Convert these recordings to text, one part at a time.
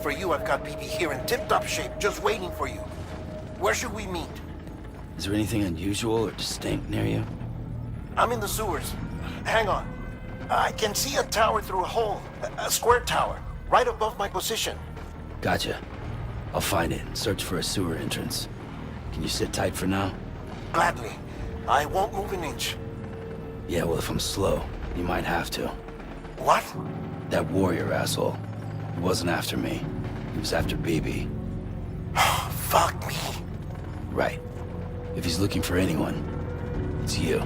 For you, I've got BB here in tip-top shape, just waiting for you. Where should we meet? Is there anything unusual or distinct near you? I'm in the sewers. Hang on. I can see a tower through a hole. A square tower, right above my position. Gotcha. I'll find it and search for a sewer entrance. Can you sit tight for now? Gladly. I won't move an inch. Yeah, well, if I'm slow, you might have to. What? That warrior asshole. He wasn't after me. He was after BB. Fuck me. Right. If he's looking for anyone, it's you.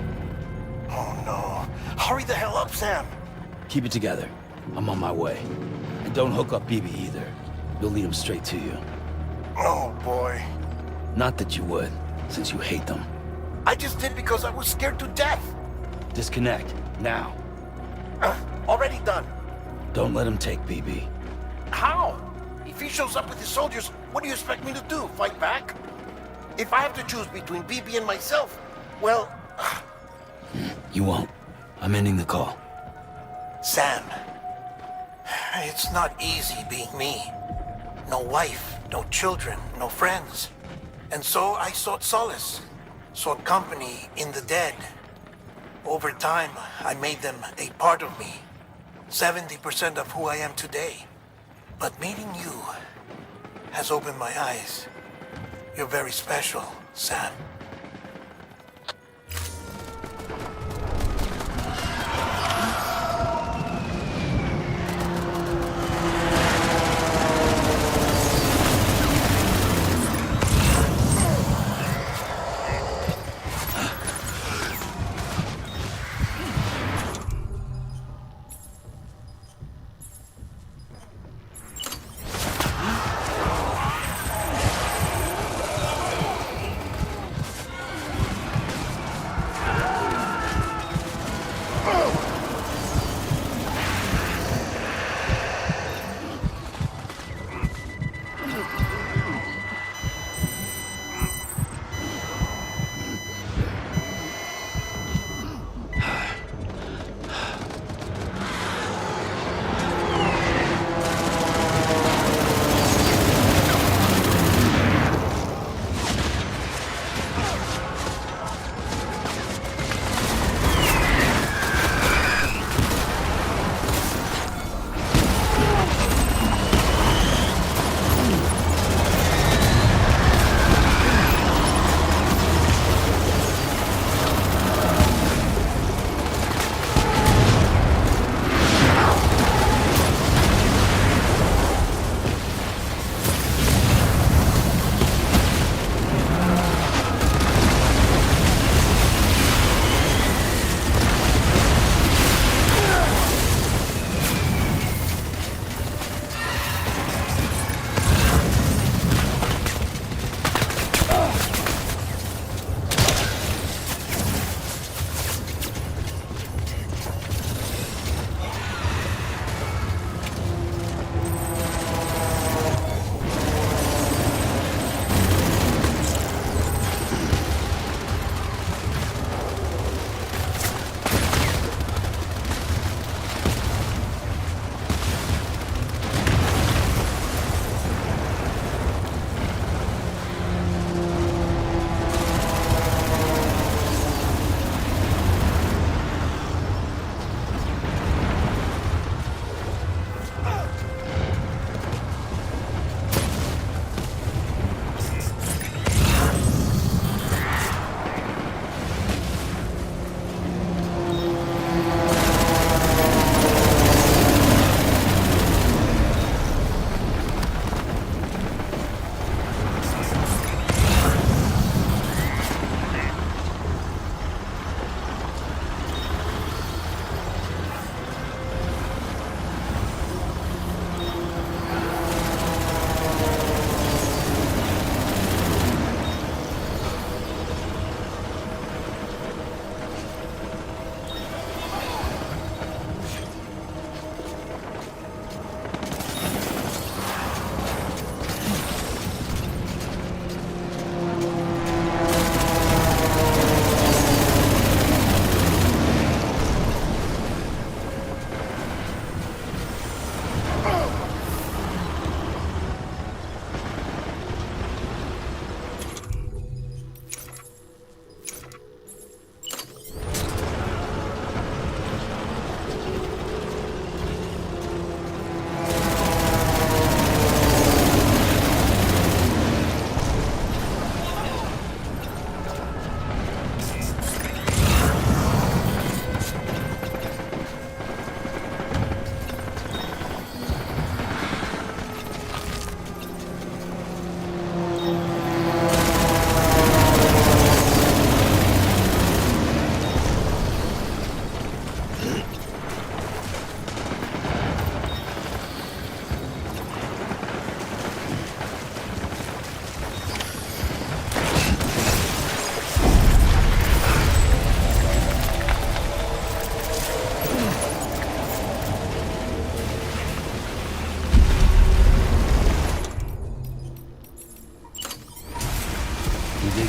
Oh no. Hurry the hell up, Sam. Keep it together. I'm on my way. And don't hook up BB either. You'll lead him straight to you. Oh boy. Not that you would, since you hate them. I just did because I was scared to death. Disconnect, now. Already done. Don't let him take BB. How? If he shows up with his soldiers, what do you expect me to do? Fight back? If I have to choose between BB and myself, well... You won't. I'm ending the call. Sam, it's not easy being me. No wife, no children, no friends. And so I sought solace, sought company in the dead. Over time, I made them a part of me. 70% of who I am today. But meeting you has opened my eyes. You're very special, Sam.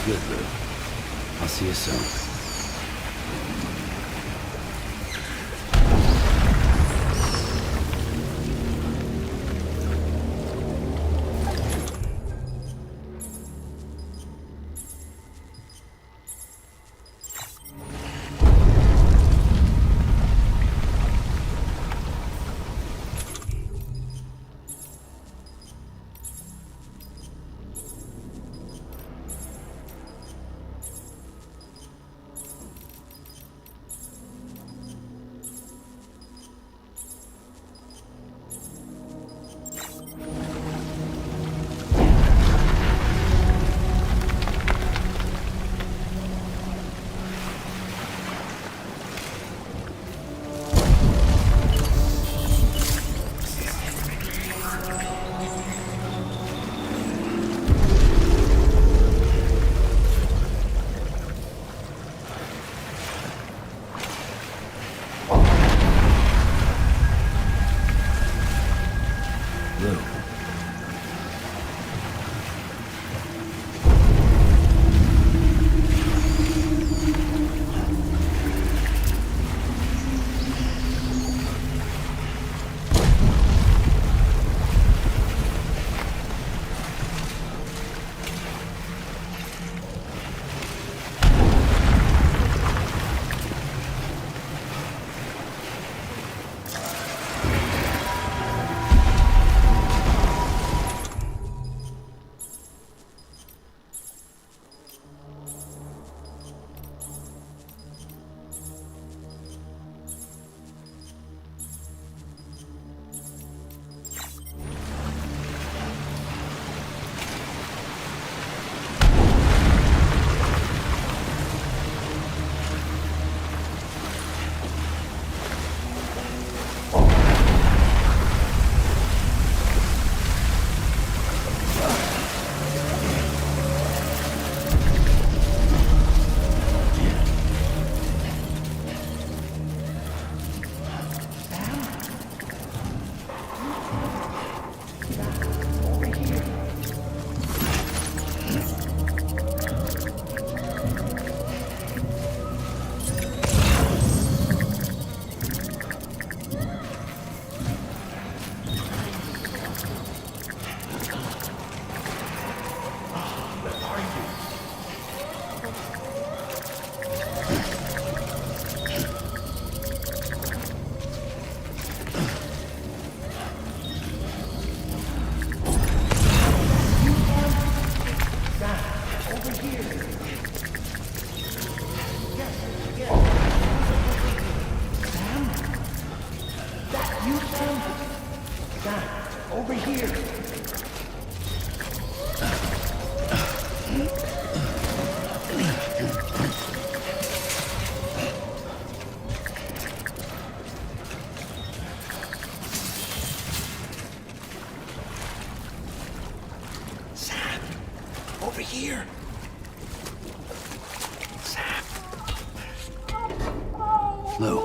good, Lou. I'll see you soon. Over here. Sam. Lou.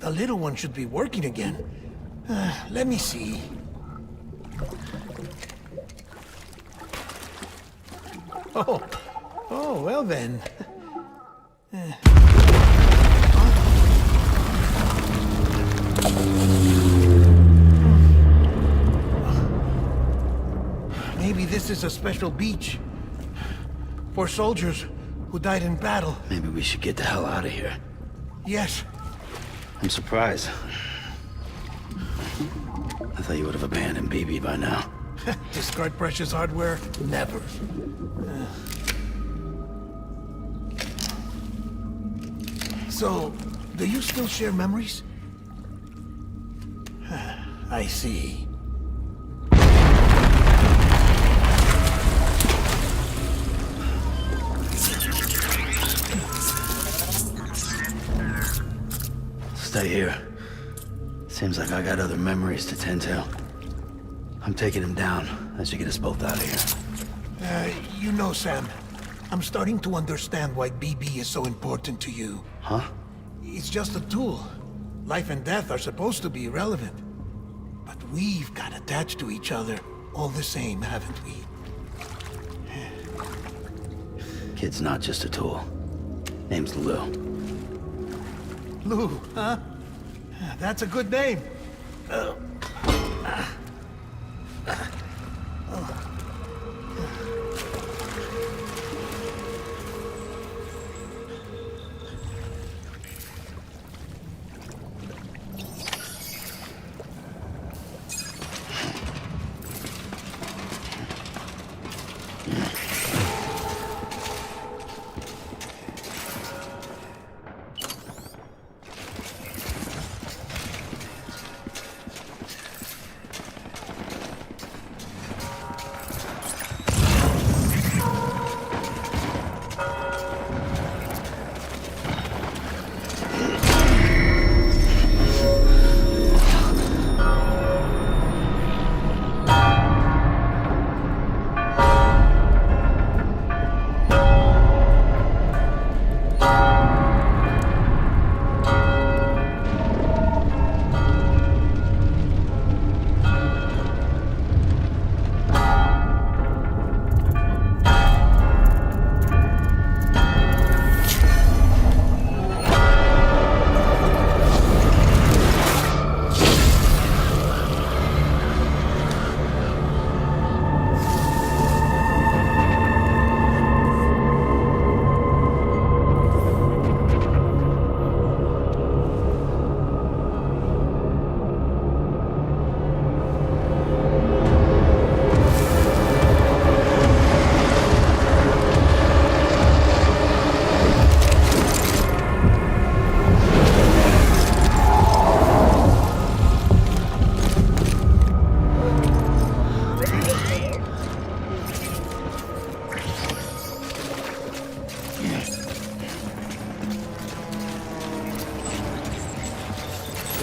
The little one should be working again. Let me see. Oh, well then. Maybe this is a special beach for soldiers who died in battle. Maybe we should get the hell out of here. Yes. I'm surprised. I thought you would have abandoned BB by now. Discard precious hardware? Never. So, do you still share memories? I see. Stay here. Seems like I got other memories to tend to. I'm taking him down as you get us both out of here. You know, Sam, I'm starting to understand why BB is so important to you. Huh? It's just a tool. Life and death are supposed to be irrelevant. But we've got attached to each other all the same, haven't we? Kid's not just a tool. Name's Lou. Lou, huh? That's a good name.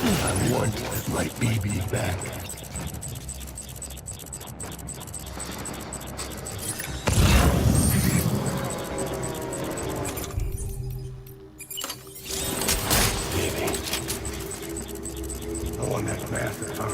I want my baby back. Baby. I want that bastard, huh?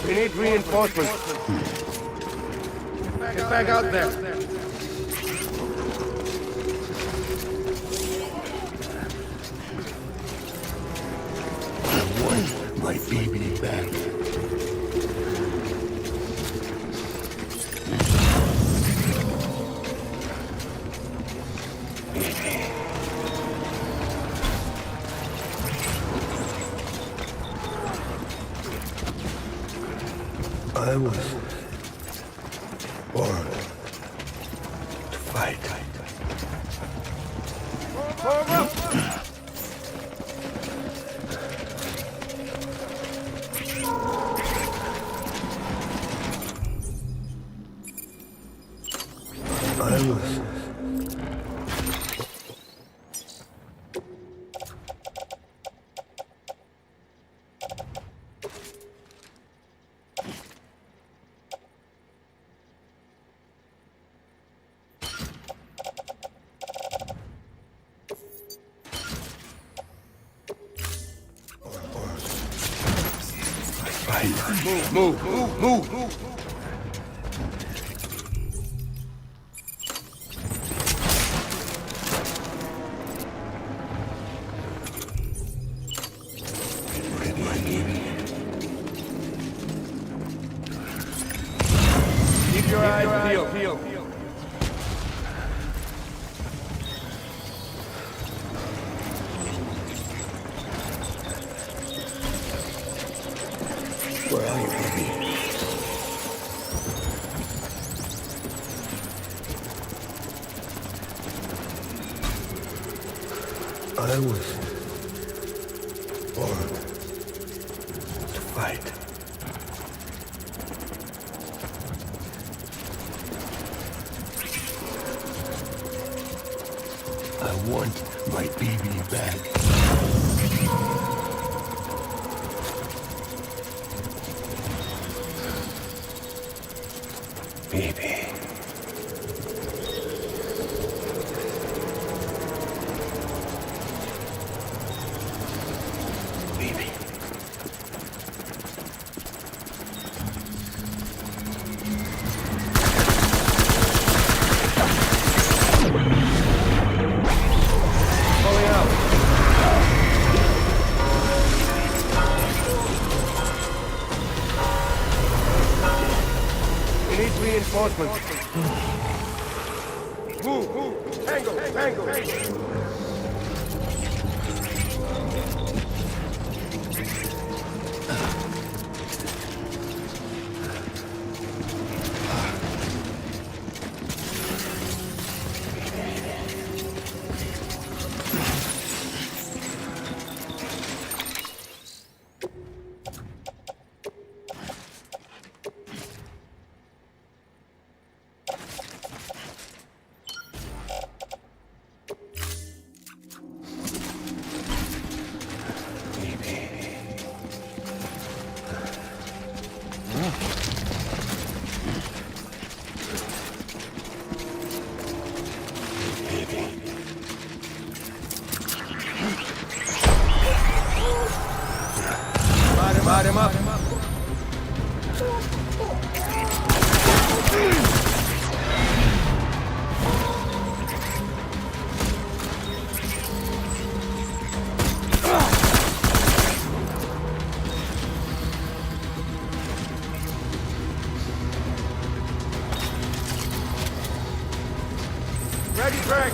We need reinforcements. Get back out there. I want my baby back. I was born to fight. I was Move. Rid my baby. eyes peeled. Where are you, baby? I was born to fight. I want my baby back. Baby. Baby. Pulling out. We need reinforcements. Move. Tango. Ride him up. Ready, Greg.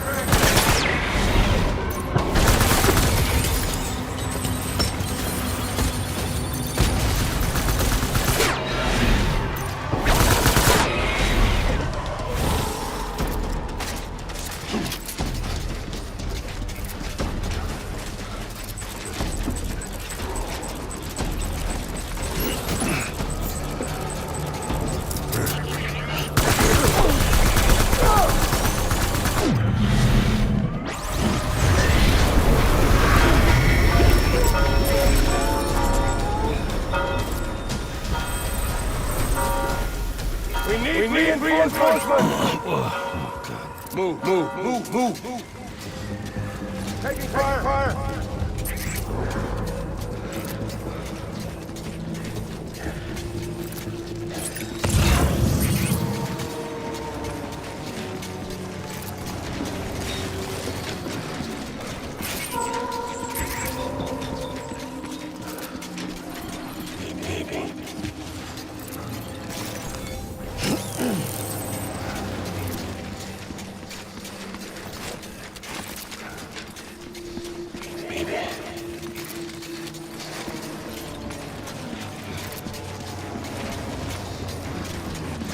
We need reinforcements! Oh, God. Move. Taking fire!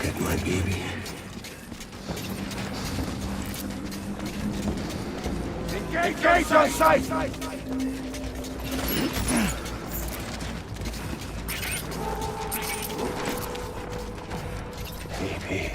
Get my baby. Engage on sight! Baby.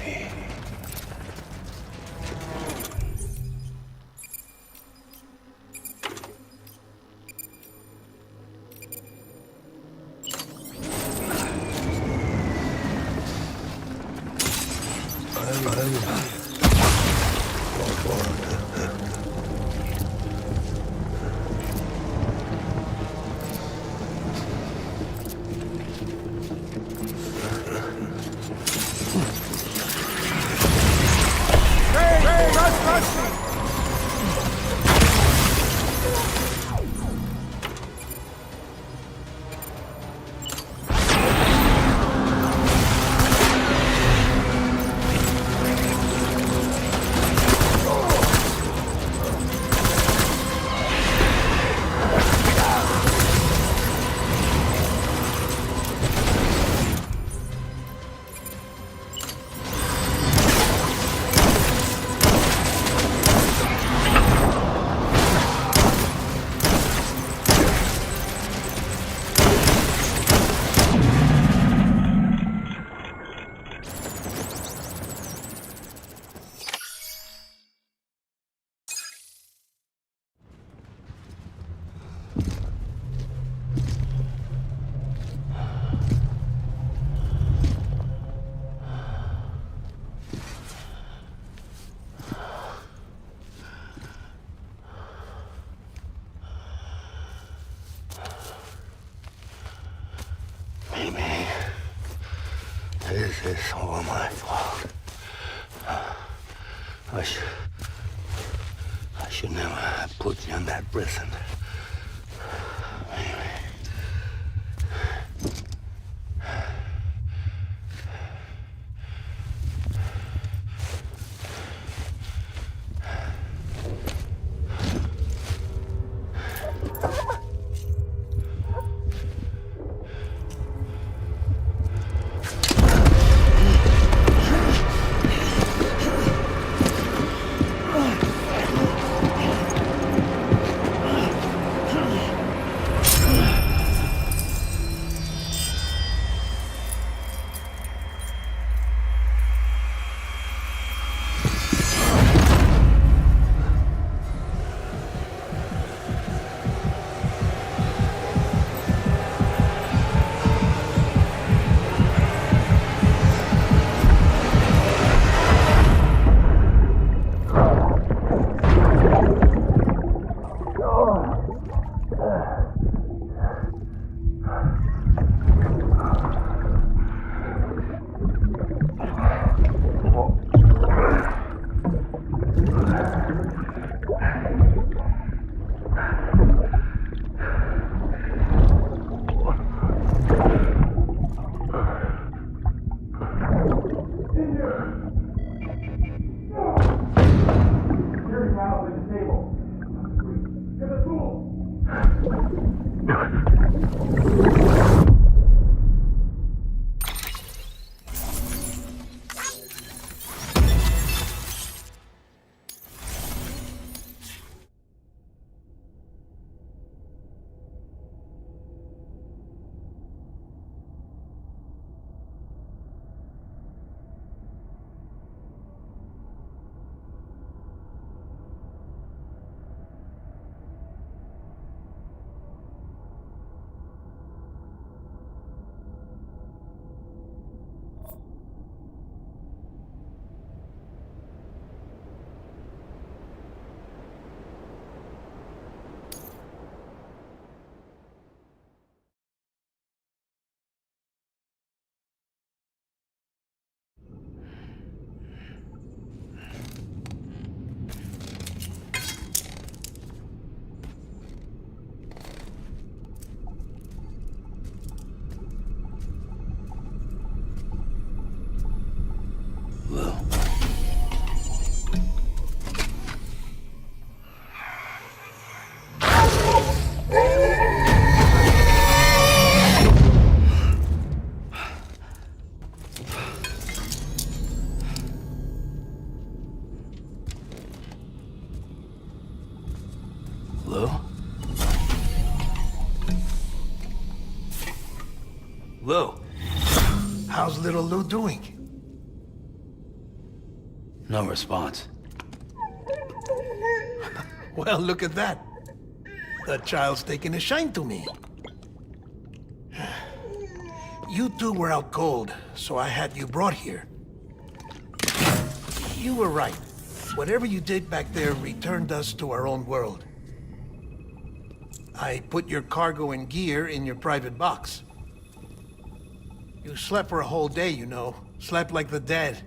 It's all my fault. I should never have put you in that prison. Lou, how's little Lou doing? No response. Well, look at that. The child's taking a shine to me. You two were out cold, so I had you brought here. You were right. Whatever you did back there returned us to our own world. I put your cargo and gear in your private box. You slept for a whole day, you know. Slept like the dead.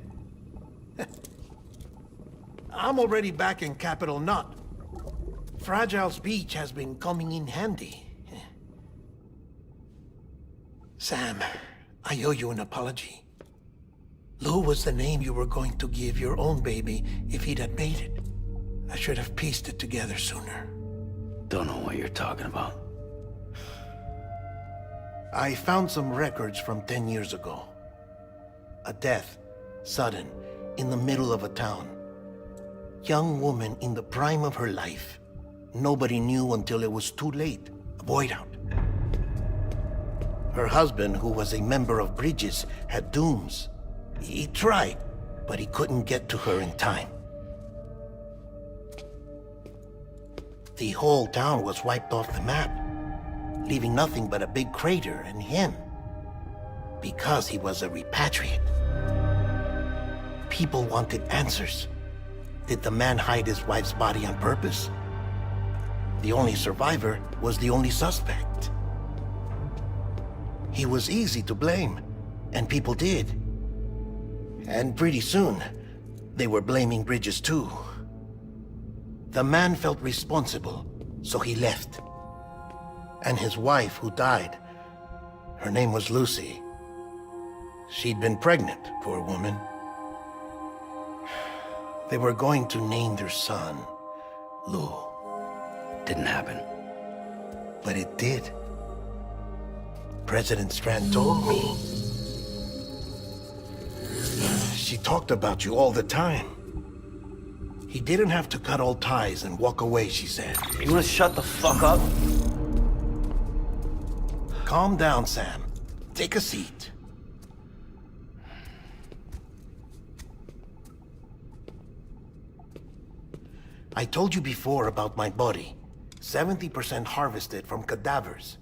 I'm already back in Capital Knot. Fragile's beach has been coming in handy. Sam, I owe you an apology. Lou was the name you were going to give your own baby if he'd had made it. I should have pieced it together sooner. Don't know what you're talking about. I found some records from 10 years ago. A death, sudden, in the middle of a town. Young woman in the prime of her life. Nobody knew until it was too late. A void out. Her husband, who was a member of Bridges, had dooms. He tried, but he couldn't get to her in time. The whole town was wiped off the map, leaving nothing but a big crater and him. Because he was a repatriate. People wanted answers. Did the man hide his wife's body on purpose? The only survivor was the only suspect. He was easy to blame, and people did. And pretty soon, they were blaming Bridges too. The man felt responsible, so he left. And his wife, who died, her name was Lucy. She'd been pregnant, poor woman. They were going to name their son Lou. Didn't happen. But it did. President Strand told me. She talked about you all the time. He didn't have to cut all ties and walk away, she said. You wanna shut the fuck up? Calm down, Sam. Take a seat. I told you before about my body. 70% harvested from cadavers.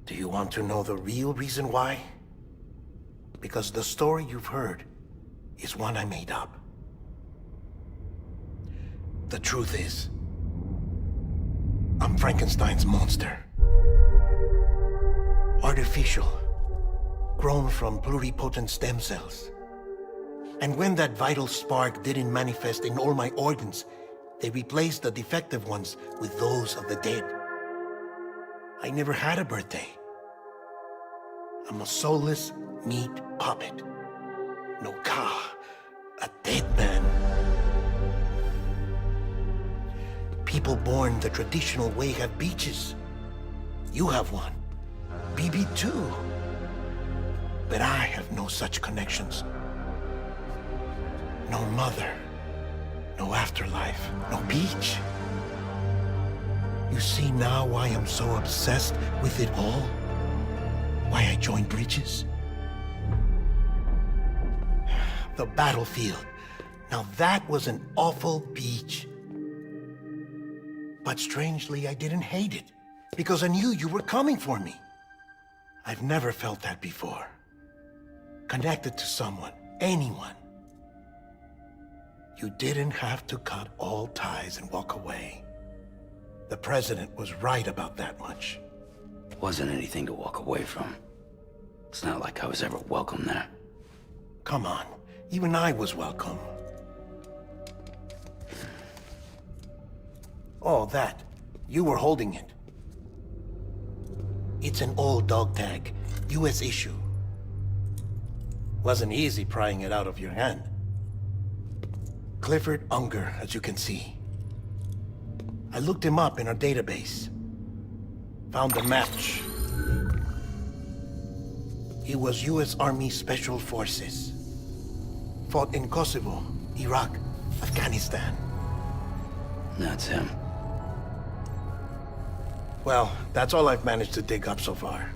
Do you want to know the real reason why? Because the story you've heard is one I made up. The truth is, I'm Frankenstein's monster. Artificial, grown from pluripotent stem cells. And when that vital spark didn't manifest in all my organs, they replaced the defective ones with those of the dead. I never had a birthday. I'm a soulless meat puppet. No ka, a dead man. People born the traditional way have beaches. You have one. BB too. But I have no such connections. No mother, no afterlife, no beach. You see now why I'm so obsessed with it all? Why I joined Bridges? The battlefield. Now that was an awful beach. But strangely, I didn't hate it, because I knew you were coming for me. I've never felt that before. Connected to someone, anyone. You didn't have to cut all ties and walk away. The president was right about that much. Wasn't anything to walk away from. It's not like I was ever welcome there. Come on, even I was welcome. Oh, that. You were holding it. It's an old dog tag, US issue. Wasn't easy prying it out of your hand. Clifford Unger, as you can see. I looked him up in our database. Found a match. He was US Army Special Forces. Fought in Kosovo, Iraq, Afghanistan. That's him. Well, that's all I've managed to dig up so far.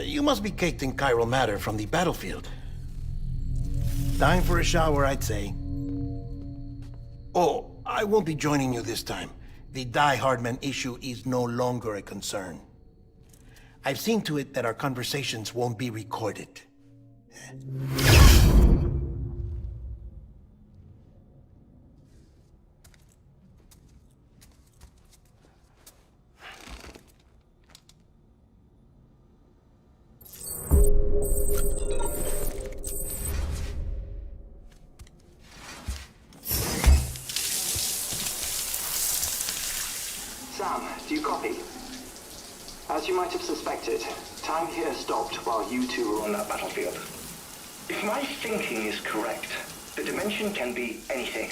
You must be caked in chiral matter from the battlefield. Time for a shower, I'd say. Oh, I won't be joining you this time. The Die Hardman issue is no longer a concern. I've seen to it that our conversations won't be recorded. Sam, do you copy? As you might have suspected, time here stopped while you two were on that battlefield. If my thinking is correct, the dimension can be anything,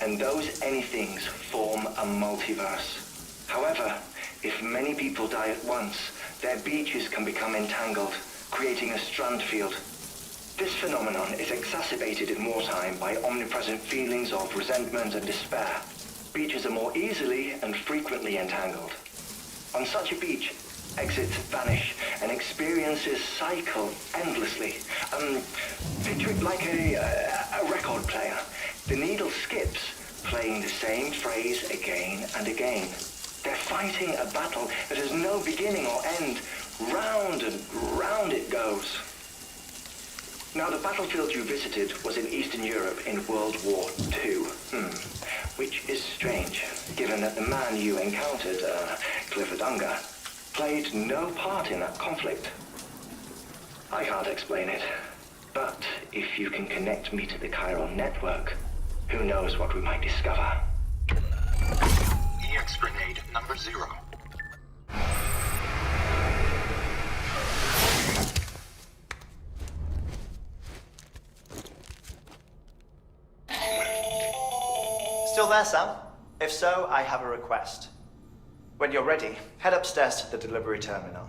and those anythings form a multiverse. However, if many people die at once, their beaches can become entangled, creating a strand field. This phenomenon is exacerbated in wartime by omnipresent feelings of resentment and despair. Beaches are more easily and frequently entangled. On such a beach, exits vanish and experiences cycle endlessly. Picture it like a record player. The needle skips, playing the same phrase again and again. They're fighting a battle that has no beginning or end. Round and round it goes. Now, the battlefield you visited was in Eastern Europe in World War II. Which is strange, given that the man you encountered, Clifford Unger, played no part in that conflict. I can't explain it. But if you can connect me to the chiral network, who knows what we might discover. EX grenade number 0. Still there, Sam? If so, I have a request. When you're ready, head upstairs to the delivery terminal.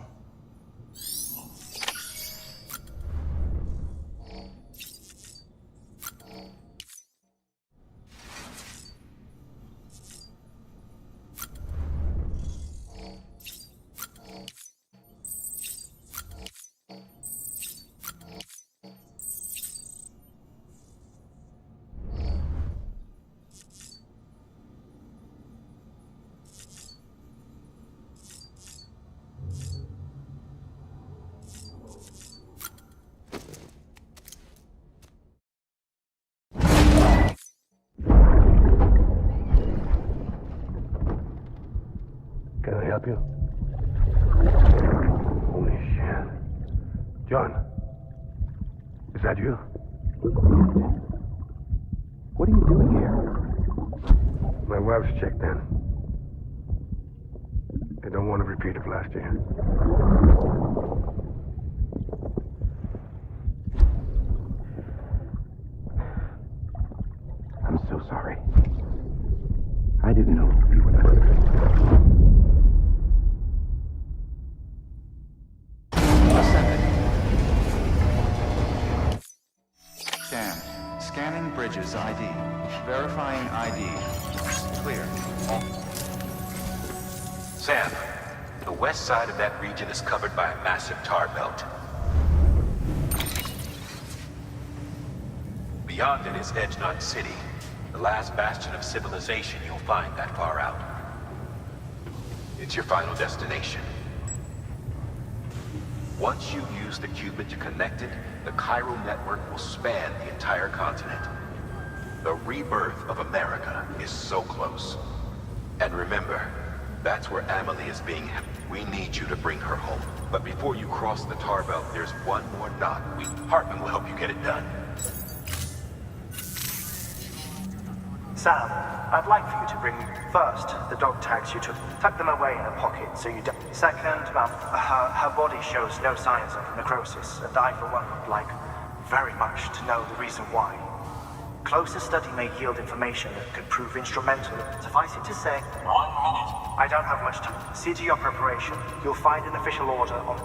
Can I help you? Holy shit. John, is that you? What are you doing here? My wife's checked in. I don't want to repeat of last year. I'm so sorry. I didn't know you were there. Scanning bridges ID. Verifying ID. Clear. Sam, the west side of that region is covered by a massive tar belt. Beyond it is Edge Knot City, the last bastion of civilization you'll find that far out. It's your final destination. Once you use the qubit to connect it, the chiral network will span the entire continent. The rebirth of America is so close. And remember, that's where Amelie is being held. We need you to bring her home. But before you cross the tar belt, there's one more knot. Hartman will help you get it done. Sam, I'd like for you to bring first the dog tags you took. Tuck them away in a pocket so you don't. Second, her body shows no signs of necrosis, and I, for one, would like very much to know the reason why. Closer study may yield information that could prove instrumental. Suffice it to say, 1 minute. I don't have much time. See to your preparation. You'll find an official order on.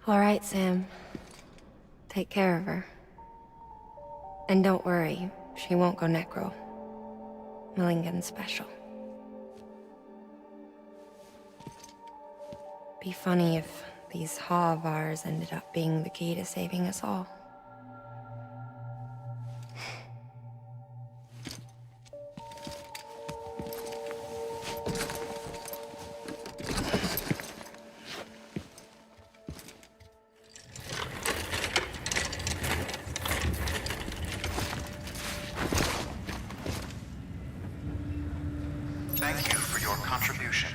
All right, Sam. Take care of her. And don't worry, she won't go necro. Millingen's special. Be funny if these Ha of ours ended up being the key to saving us all. Thank you for your contribution.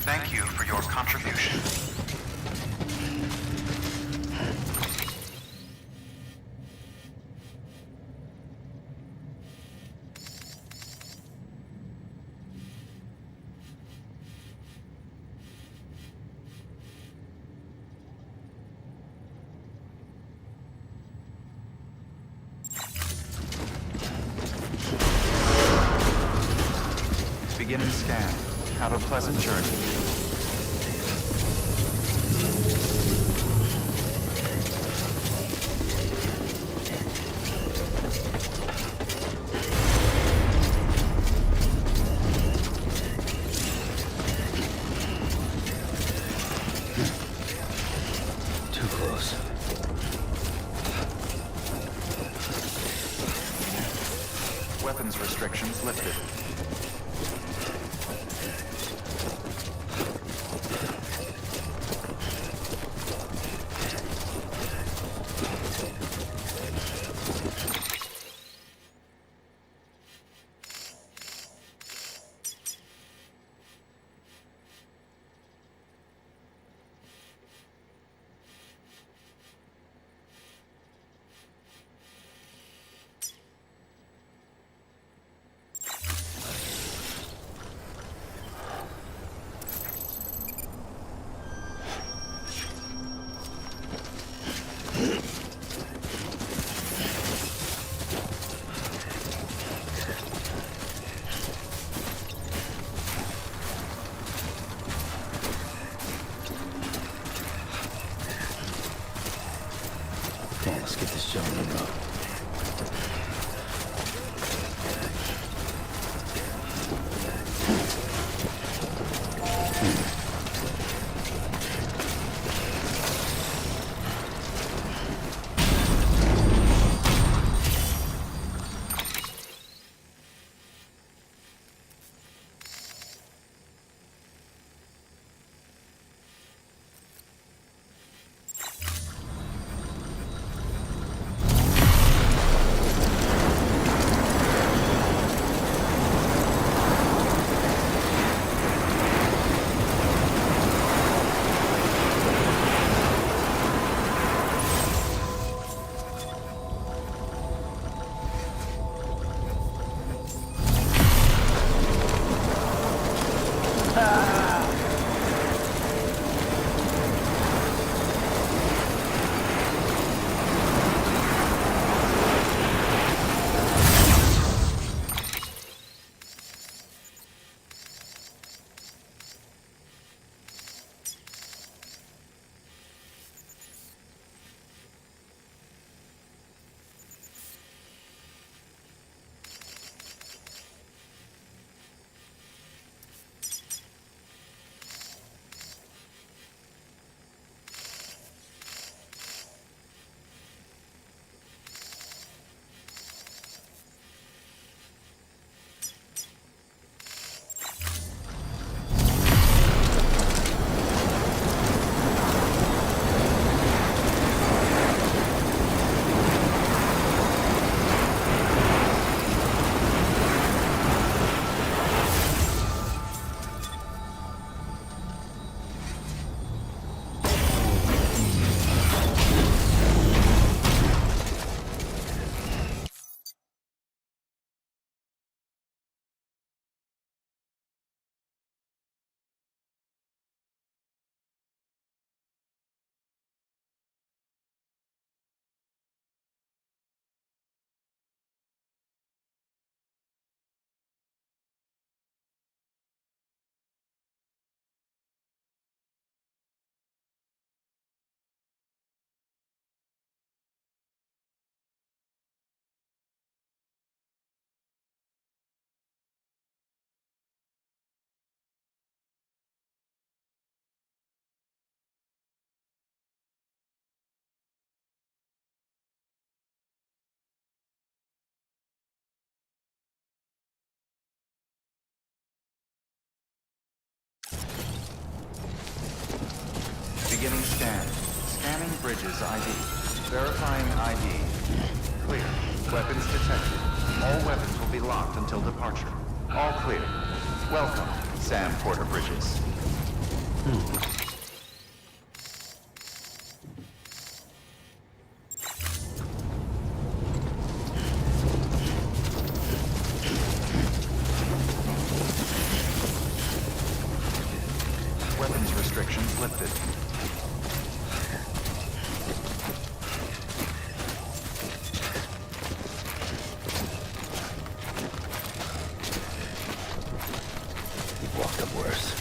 Thank you for your contribution. Begin and scan. Have a pleasant journey. Too close. Weapons restrictions lifted. Verifying Bridges ID. Verifying ID. Clear. Weapons detected. All weapons will be locked until departure. All clear. Welcome, Sam Porter Bridges. Weapons restrictions lifted. You've walked up worse.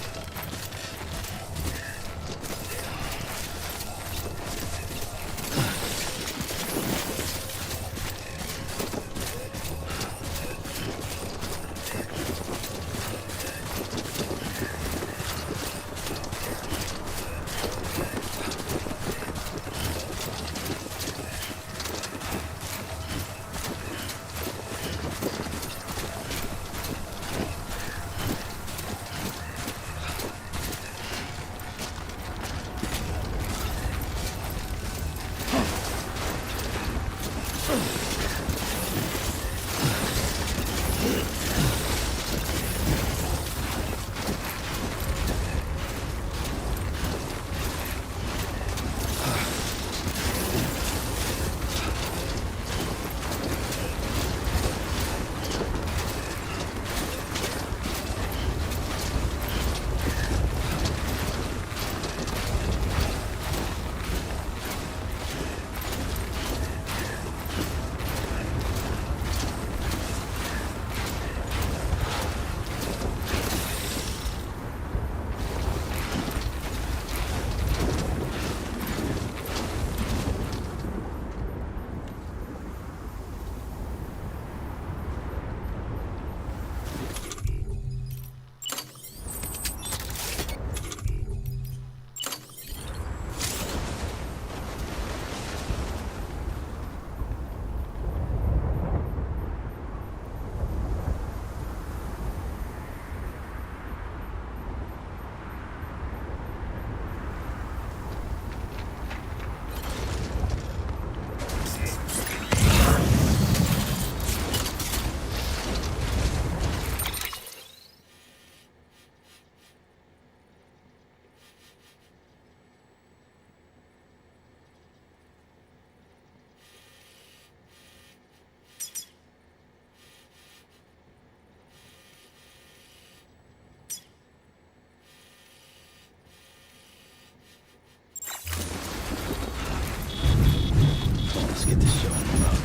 Let's get this show on the road.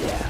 Yeah.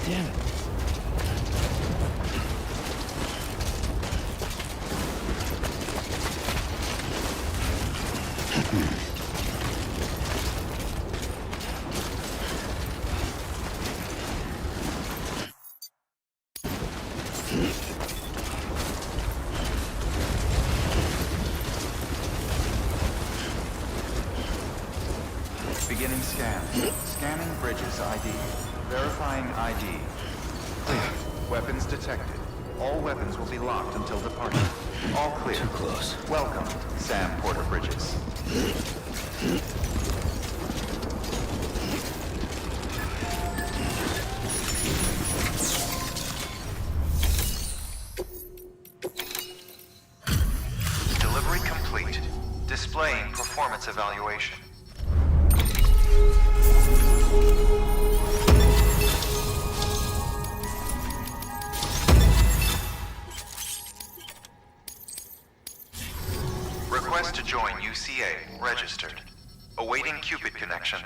Damn it. Beginning scan. Scanning bridges ID. Verifying ID. Clear. Weapons detected. All weapons will be locked until departure. All clear. Too close. Welcome, Sam Porter Bridges. Delivery complete. Displaying performance evaluation. Request to join UCA. Registered. Awaiting Cupid connection.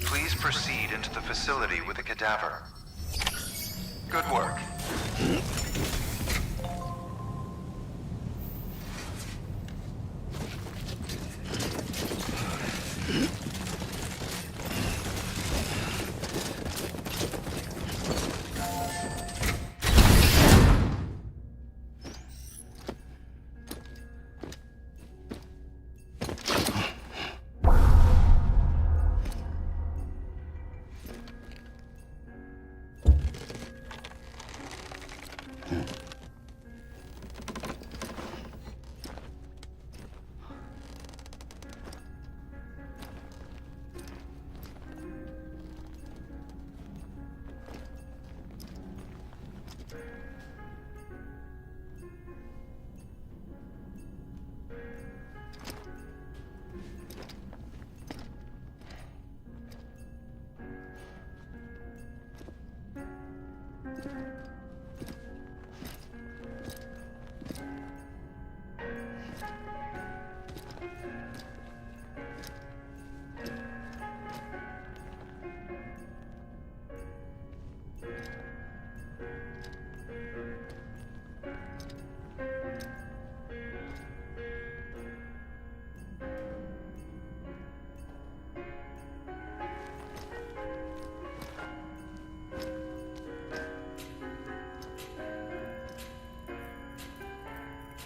Please proceed into the facility with the cadaver. Good work.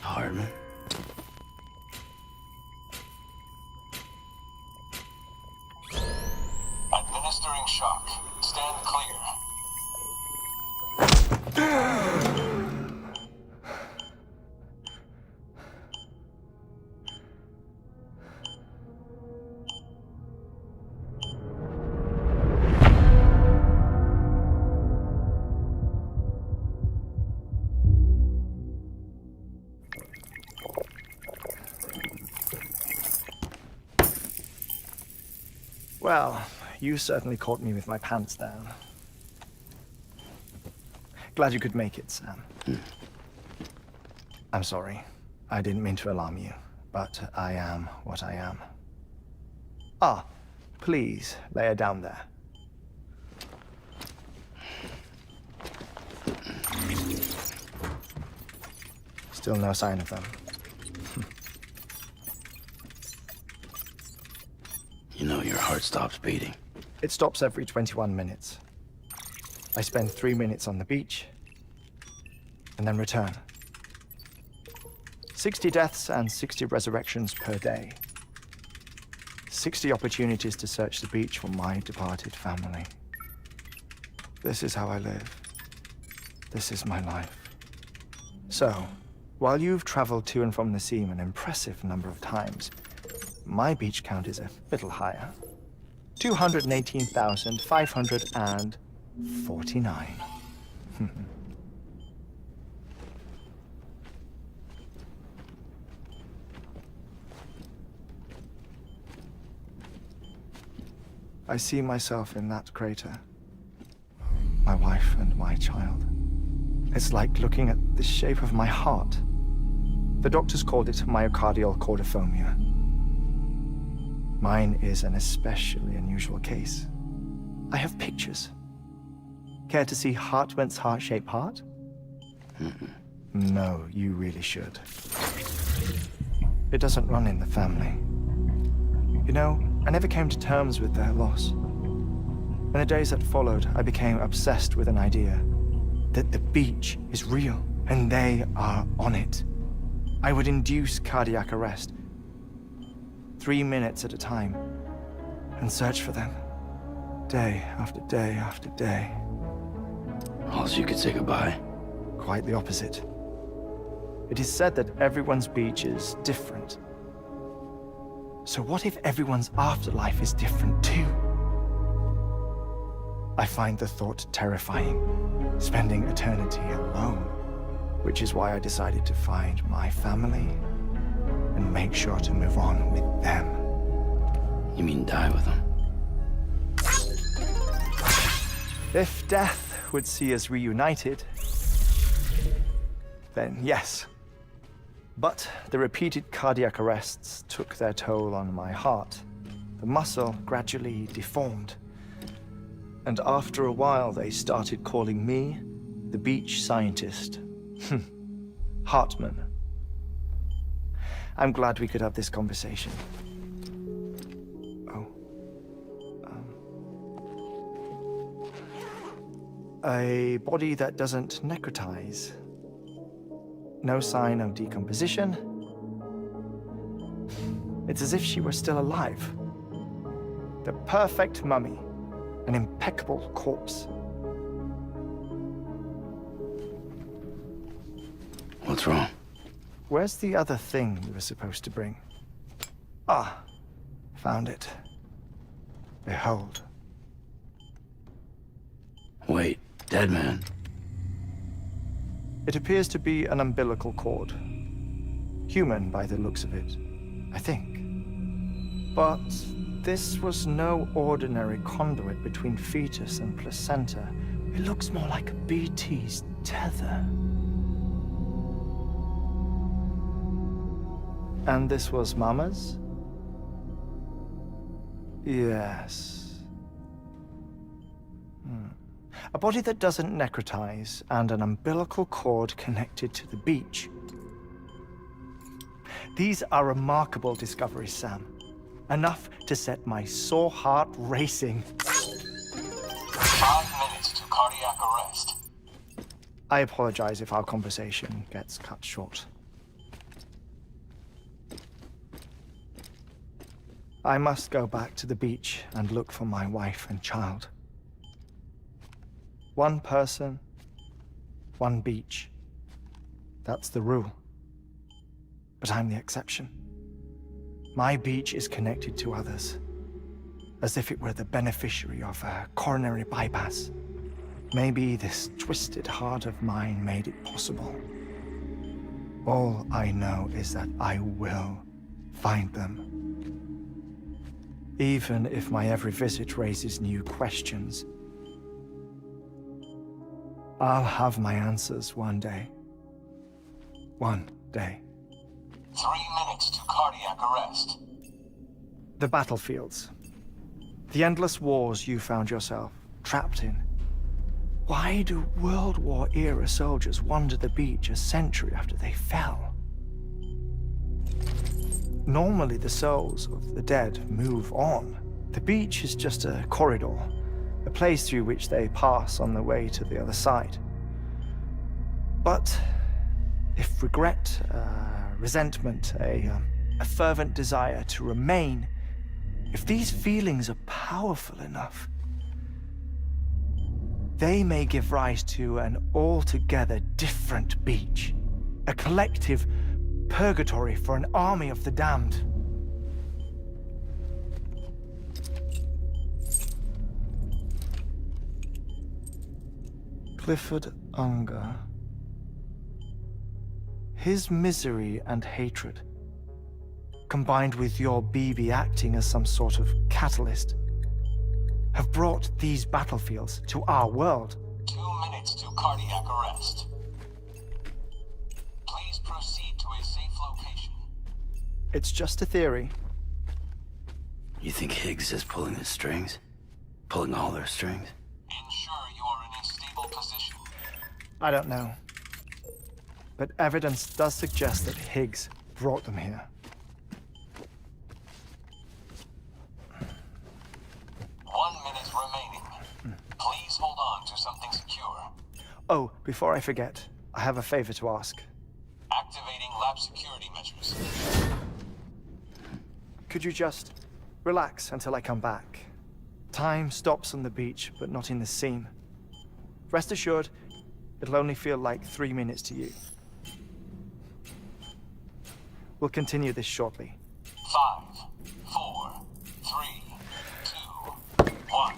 Hardman. Administering shock. Stand clear. Well, you certainly caught me with my pants down. Glad you could make it, Sam. I'm sorry. I didn't mean to alarm you, but I am what I am. Ah, please, lay her down there. Still no sign of them. You know your heart stops beating. It stops every 21 minutes. I spend 3 minutes on the beach, and then return. 60 deaths and 60 resurrections per day. 60 opportunities to search the beach for my departed family. This is how I live. This is my life. So, while you've traveled to and from the scene an impressive number of times, my beach count is a little higher. 218,549. I see myself in that crater. My wife and my child. It's like looking at the shape of my heart. The doctors called it myocardial cordiformia. Mine is an especially unusual case. I have pictures. Care to see Hartmann's heart-shaped heart? No, you really should. It doesn't run in the family. You know, I never came to terms with their loss. In the days that followed, I became obsessed with an idea that the beach is real and they are on it. I would induce cardiac arrest, 3 minutes at a time, and search for them, day after day after day. All so you could say goodbye? Quite the opposite. It is said that everyone's beach is different. So what if everyone's afterlife is different too? I find the thought terrifying, spending eternity alone, which is why I decided to find my family and make sure to move on with them. You mean die with them? If death would see us reunited, then yes. But the repeated cardiac arrests took their toll on my heart. The muscle gradually deformed. And after a while, they started calling me the beach scientist. Hartmann. I'm glad we could have this conversation. Oh. A body that doesn't necrotize. No sign of decomposition. It's as if she were still alive. The perfect mummy. An impeccable corpse. What's wrong? Where's the other thing we were supposed to bring? Ah, found it. Behold. Wait, dead man? It appears to be an umbilical cord. Human by the looks of it, I think. But this was no ordinary conduit between fetus and placenta. It looks more like a BT's tether. And this was Mama's? Yes. A body that doesn't necrotize and an umbilical cord connected to the beach. These are remarkable discoveries, Sam. Enough to set my sore heart racing. 5 minutes to cardiac arrest. I apologize if our conversation gets cut short. I must go back to the beach and look for my wife and child. One person, one beach. That's the rule. But I'm the exception. My beach is connected to others, as if it were the beneficiary of a coronary bypass. Maybe this twisted heart of mine made it possible. All I know is that I will find them. Even if my every visit raises new questions, I'll have my answers one day. One day. 3 minutes to cardiac arrest. The battlefields. The endless wars you found yourself trapped in. Why do World War-era soldiers wander the beach a century after they fell? Normally, the souls of the dead move on. The beach is just a corridor, a place through which they pass on the way to the other side. But if regret, resentment, a fervent desire to remain, if these feelings are powerful enough, they may give rise to an altogether different beach, a collective purgatory for an army of the damned. Clifford Unger. His misery and hatred, combined with your BB acting as some sort of catalyst, have brought these battlefields to our world. 2 minutes to cardiac arrest. Please proceed to a safe location. It's just a theory. You think Higgs is pulling the strings? Pulling all their strings? Ensure you are in a stable position. I don't know. But evidence does suggest that Higgs brought them here. 1 minute remaining. Please hold on to something secure. Oh, before I forget, I have a favor to ask. Activating lab security measures. Could you just relax until I come back? Time stops on the beach, but not in the scene. Rest assured, it'll only feel like 3 minutes to you. We'll continue this shortly. 5, 4, 3, 2, 1.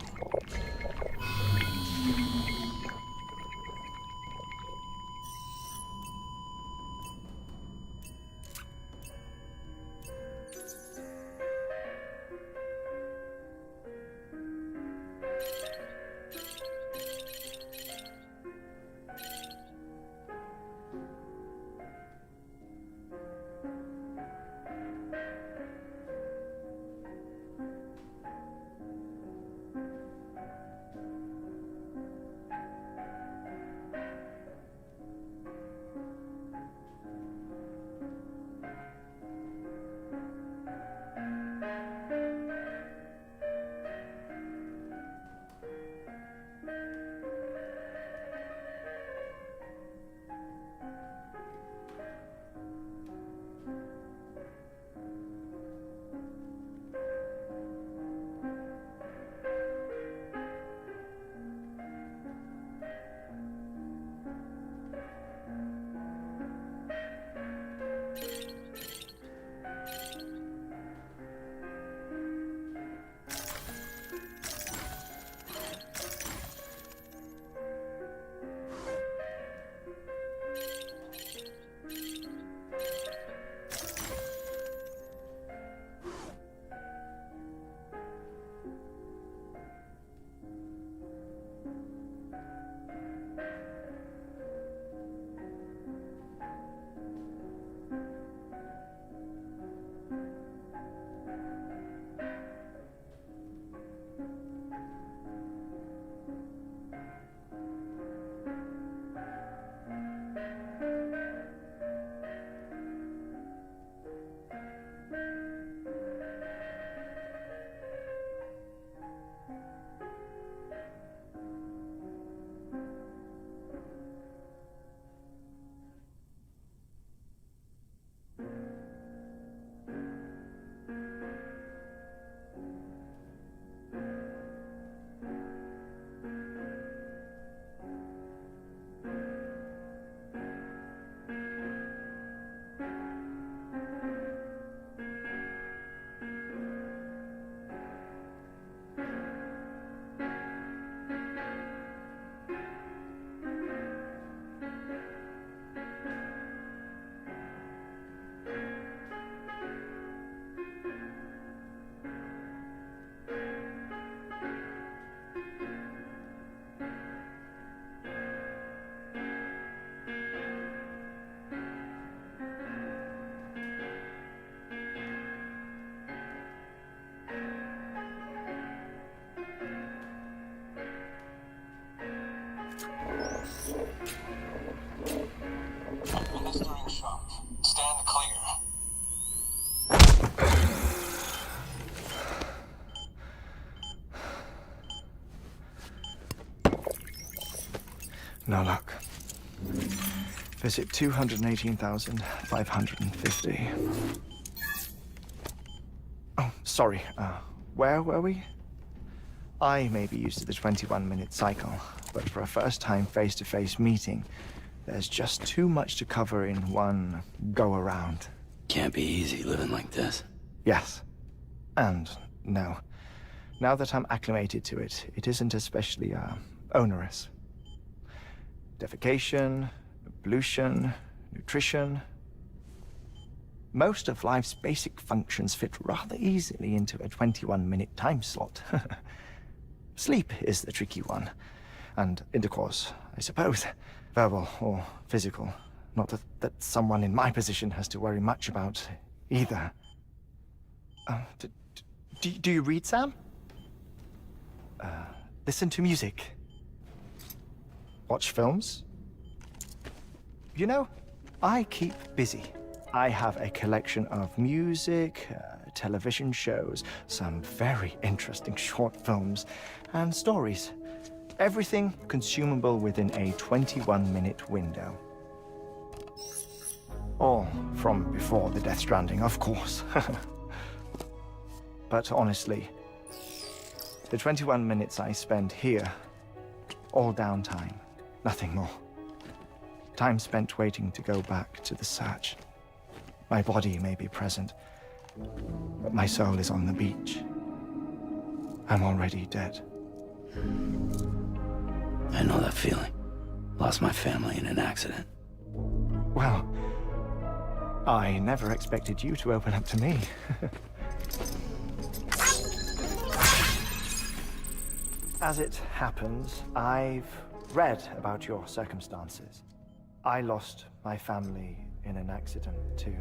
Administering shock. Stand clear. No luck. Visit 218,550. Oh, sorry. Where were we? I may be used to the 21-minute cycle, but for a first-time face-to-face meeting, there's just too much to cover in one go-around. Can't be easy living like this. Yes. And no. Now that I'm acclimated to it, it isn't especially, onerous. defecation, pollution, nutrition. Most of life's basic functions fit rather easily into a 21-minute time slot. Sleep is the tricky one, and intercourse, I suppose, verbal or physical. Not that someone in my position has to worry much about either. Do you read, Sam? Listen to music. Watch films? You know, I keep busy. I have a collection of music, television shows, some very interesting short films, and stories. Everything consumable within a 21-minute window. All from before the Stranding, of course. But honestly, the 21 minutes I spend here, all downtime, nothing more. Time spent waiting to go back to the search. My body may be present, but my soul is on the beach. I'm already dead. I know that feeling. Lost my family in an accident. Well, I never expected you to open up to me. As it happens, I've read about your circumstances. I lost my family in an accident, too.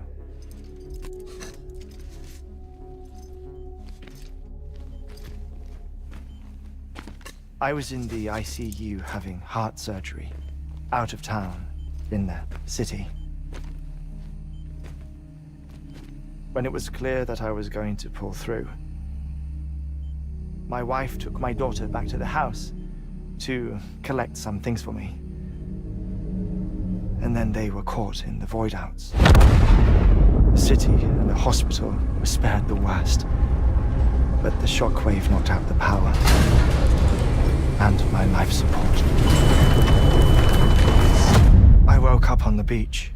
I was in the ICU having heart surgery, out of town, in the city. When it was clear that I was going to pull through, my wife took my daughter back to the house to collect some things for me. And then they were caught in the void-outs. The city and the hospital were spared the worst, but the shockwave knocked out the power and my life support. I woke up on the beach.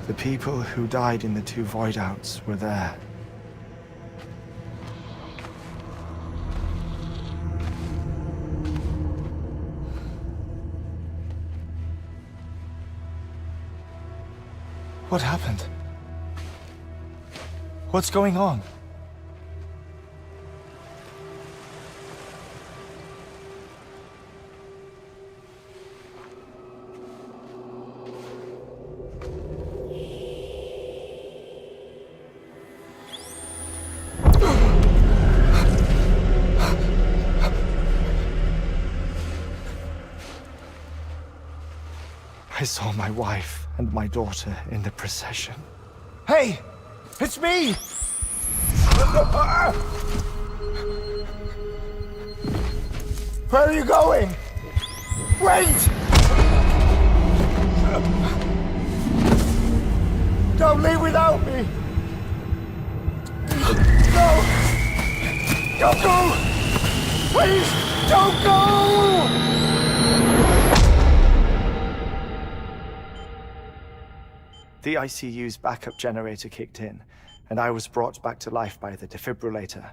The people who died in the two void-outs were there. What happened? What's going on? I saw my wife and my daughter in the procession. Hey! It's me! Where are you going? Wait! Don't leave without me! No! Don't go! Please, don't go! The ICU's backup generator kicked in, and I was brought back to life by the defibrillator.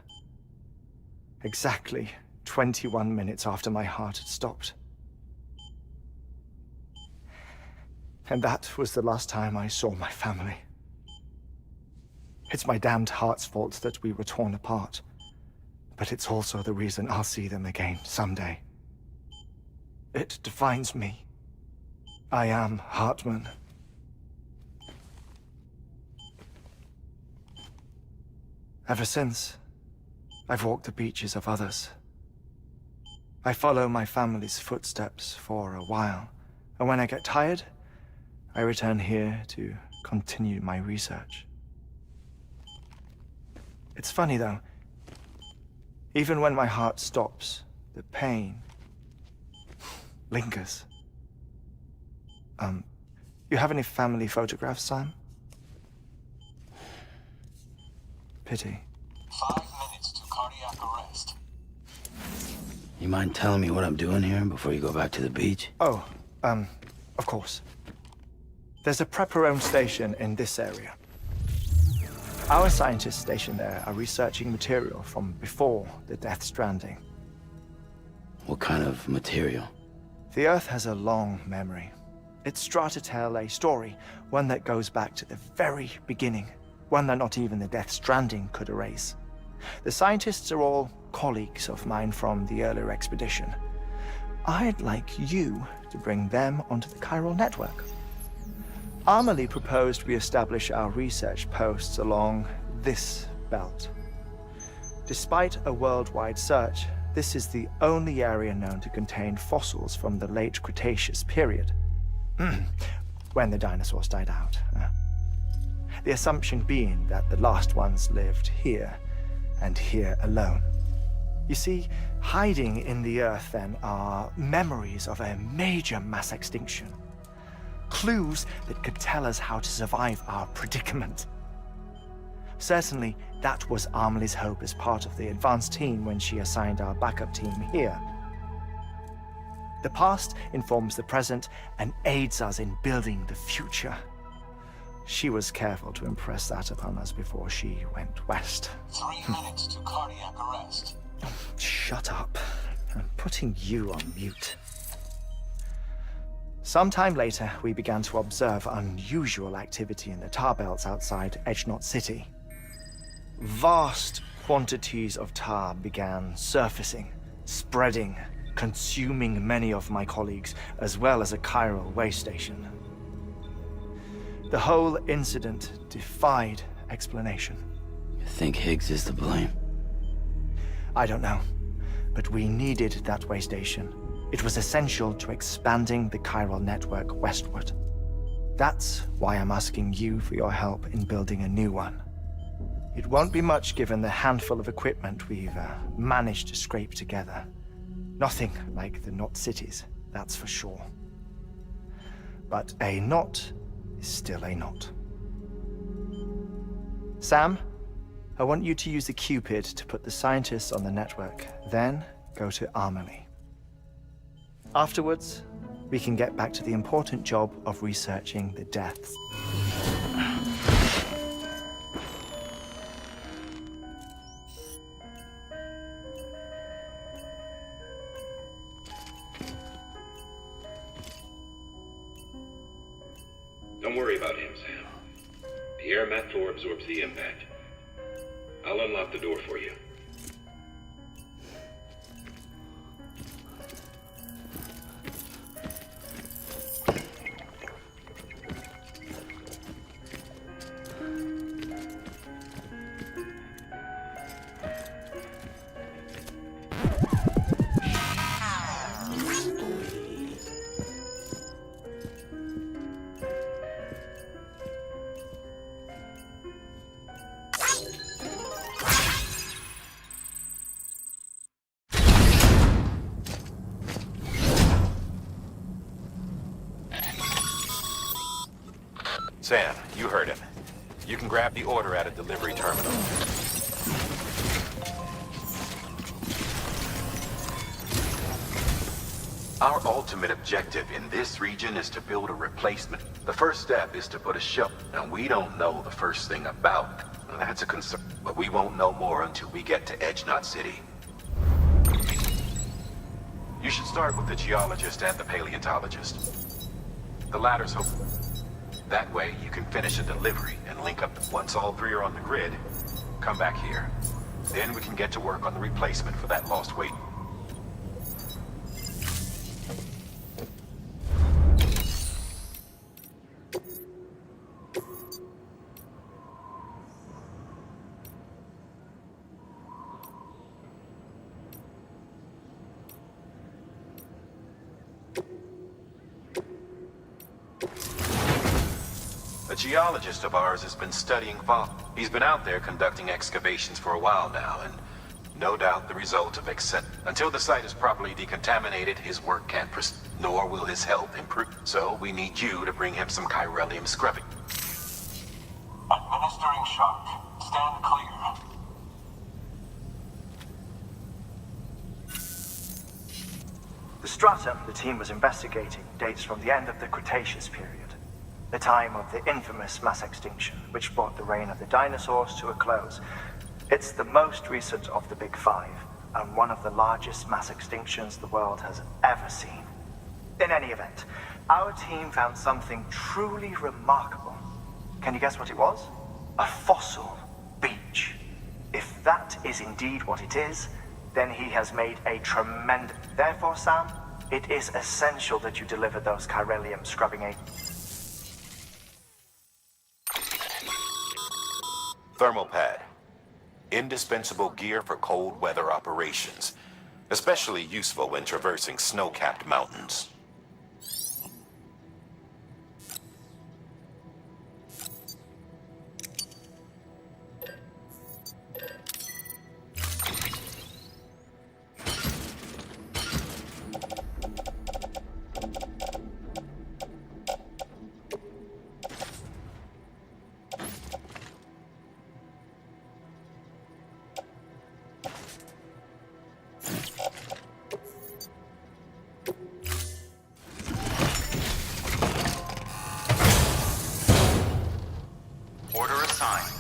Exactly 21 minutes after my heart had stopped. And that was the last time I saw my family. It's my damned heart's fault that we were torn apart, but it's also the reason I'll see them again someday. It defines me. I am Hartman. Ever since, I've walked the beaches of others. I follow my family's footsteps for a while, and when I get tired, I return here to continue my research. It's funny though, even when my heart stops, the pain lingers. You have any family photographs, Sam? Pity. 5 minutes to cardiac arrest. You mind telling me what I'm doing here before you go back to the beach? Oh, of course. There's a prep-your-own station in this area. Our scientists stationed there are researching material from before the Death Stranding. What kind of material? The Earth has a long memory. It's trying to tell a story, one that goes back to the very beginning, one that not even the Death Stranding could erase. The scientists are all colleagues of mine from the earlier expedition. I'd like you to bring them onto the chiral network. Amelie proposed we establish our research posts along this belt. Despite a worldwide search, this is the only area known to contain fossils from the late Cretaceous period, when the dinosaurs died out. The assumption being that the last ones lived here, and here alone. You see, hiding in the Earth then are memories of a major mass extinction. Clues that could tell us how to survive our predicament. Certainly, that was Amelie's hope as part of the advanced team when she assigned our backup team here. The past informs the present and aids us in building the future. She was careful to impress that upon us before she went west. 3 minutes to cardiac arrest. Shut up. I'm putting you on mute. Sometime later, we began to observe unusual activity in the tar belts outside Edgenot City. Vast quantities of tar began surfacing, spreading, consuming many of my colleagues, as well as a chiral way station. The whole incident defied explanation. You think Higgs is to blame? I don't know, but we needed that way station. It was essential to expanding the chiral network westward. That's why I'm asking you for your help in building a new one. It won't be much given the handful of equipment we've managed to scrape together. Nothing like the Knot cities, that's for sure. But a knot is still a knot. Sam, I want you to use the Cupid to put the scientists on the network, then go to Amelie. Afterwards, we can get back to the important job of researching the deaths. Don't worry about him, Sam. The air mat floor absorbs the impact. I'll unlock the door for you. Sam, you heard him. You can grab the order at a delivery terminal. Our ultimate objective in this region is to build a replacement. The first step is to put a shell. Now, we don't know the first thing about. That's a concern, but we won't know more until we get to Edgenot City. You should start with the geologist and the paleontologist. The latter's hope. That way, you can finish a delivery and link up. Once all three are on the grid, come back here. Then we can get to work on the replacement for that lost weight. A geologist of ours has been studying fossils. He's been out there conducting excavations for a while now, and no doubt the result of until the site is properly decontaminated, his work can't proceed, nor will his health improve. So we need you to bring him some chiralium scrubbing. Administering shock. Stand clear. stratum the team was investigating dates from the end of the Cretaceous period, the time of the infamous mass extinction, which brought the reign of the dinosaurs to a close. It's the most recent of the Big Five, and one of the largest mass extinctions the world has ever seen. In any event, our team found something truly remarkable. Can you guess what it was? A fossil beach. If that is indeed what it is, then he has made a tremendous... Therefore, Sam, it is essential that you deliver those chiralium scrubbing agents. Thermal pad. Indispensable gear for cold weather operations, especially useful when traversing snow-capped mountains. Order assigned.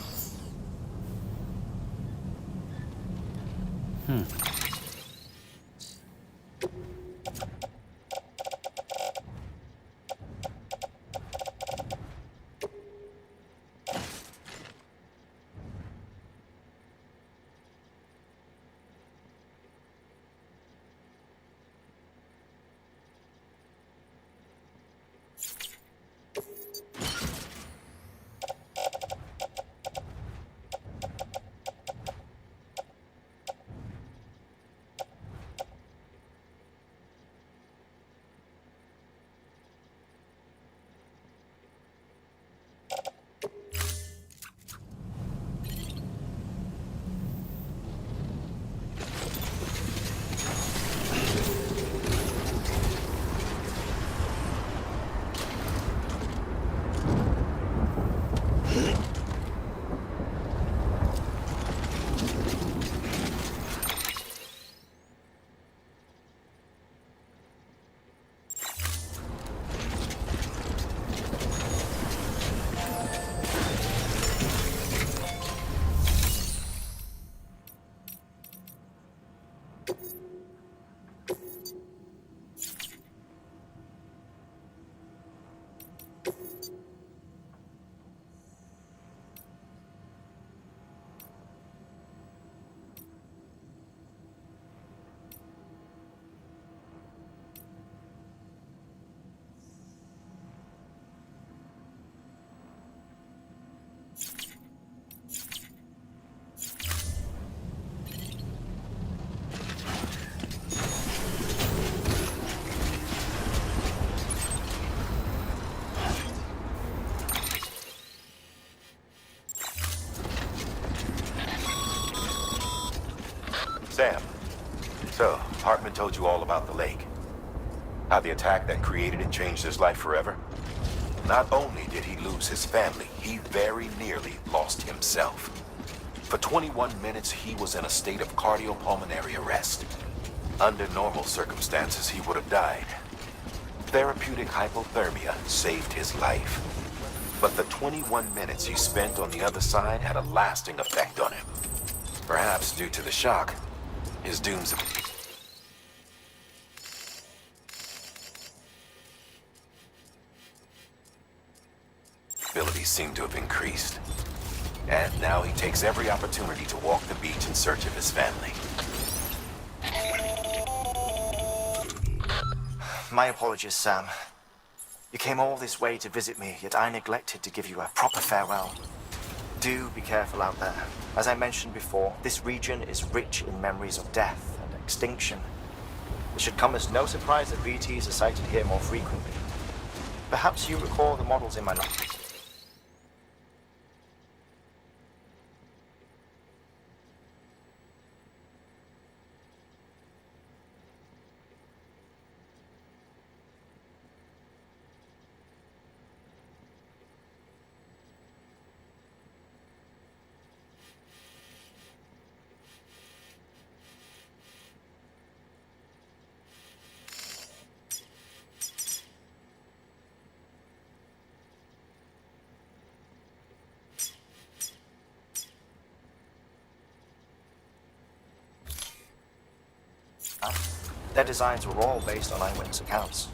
Sam, so Hartman told you all about the lake. How the attack that created it changed his life forever? Not only did he lose his family, he very nearly lost himself. For 21 minutes, he was in a state of cardiopulmonary arrest. Under normal circumstances, he would have died. Therapeutic hypothermia saved his life. But the 21 minutes he spent on the other side had a lasting effect on him. Perhaps due to the shock, his doom's abilities seem to have increased. And now he takes every opportunity to walk the beach in search of his family. My apologies, Sam. You came all this way to visit me, yet I neglected to give you a proper farewell. Do be careful out there. As I mentioned before, this region is rich in memories of death and extinction. It should come as no surprise that VTs are sighted here more frequently. Perhaps you recall the models in my life. Their designs were all based on eyewitness accounts.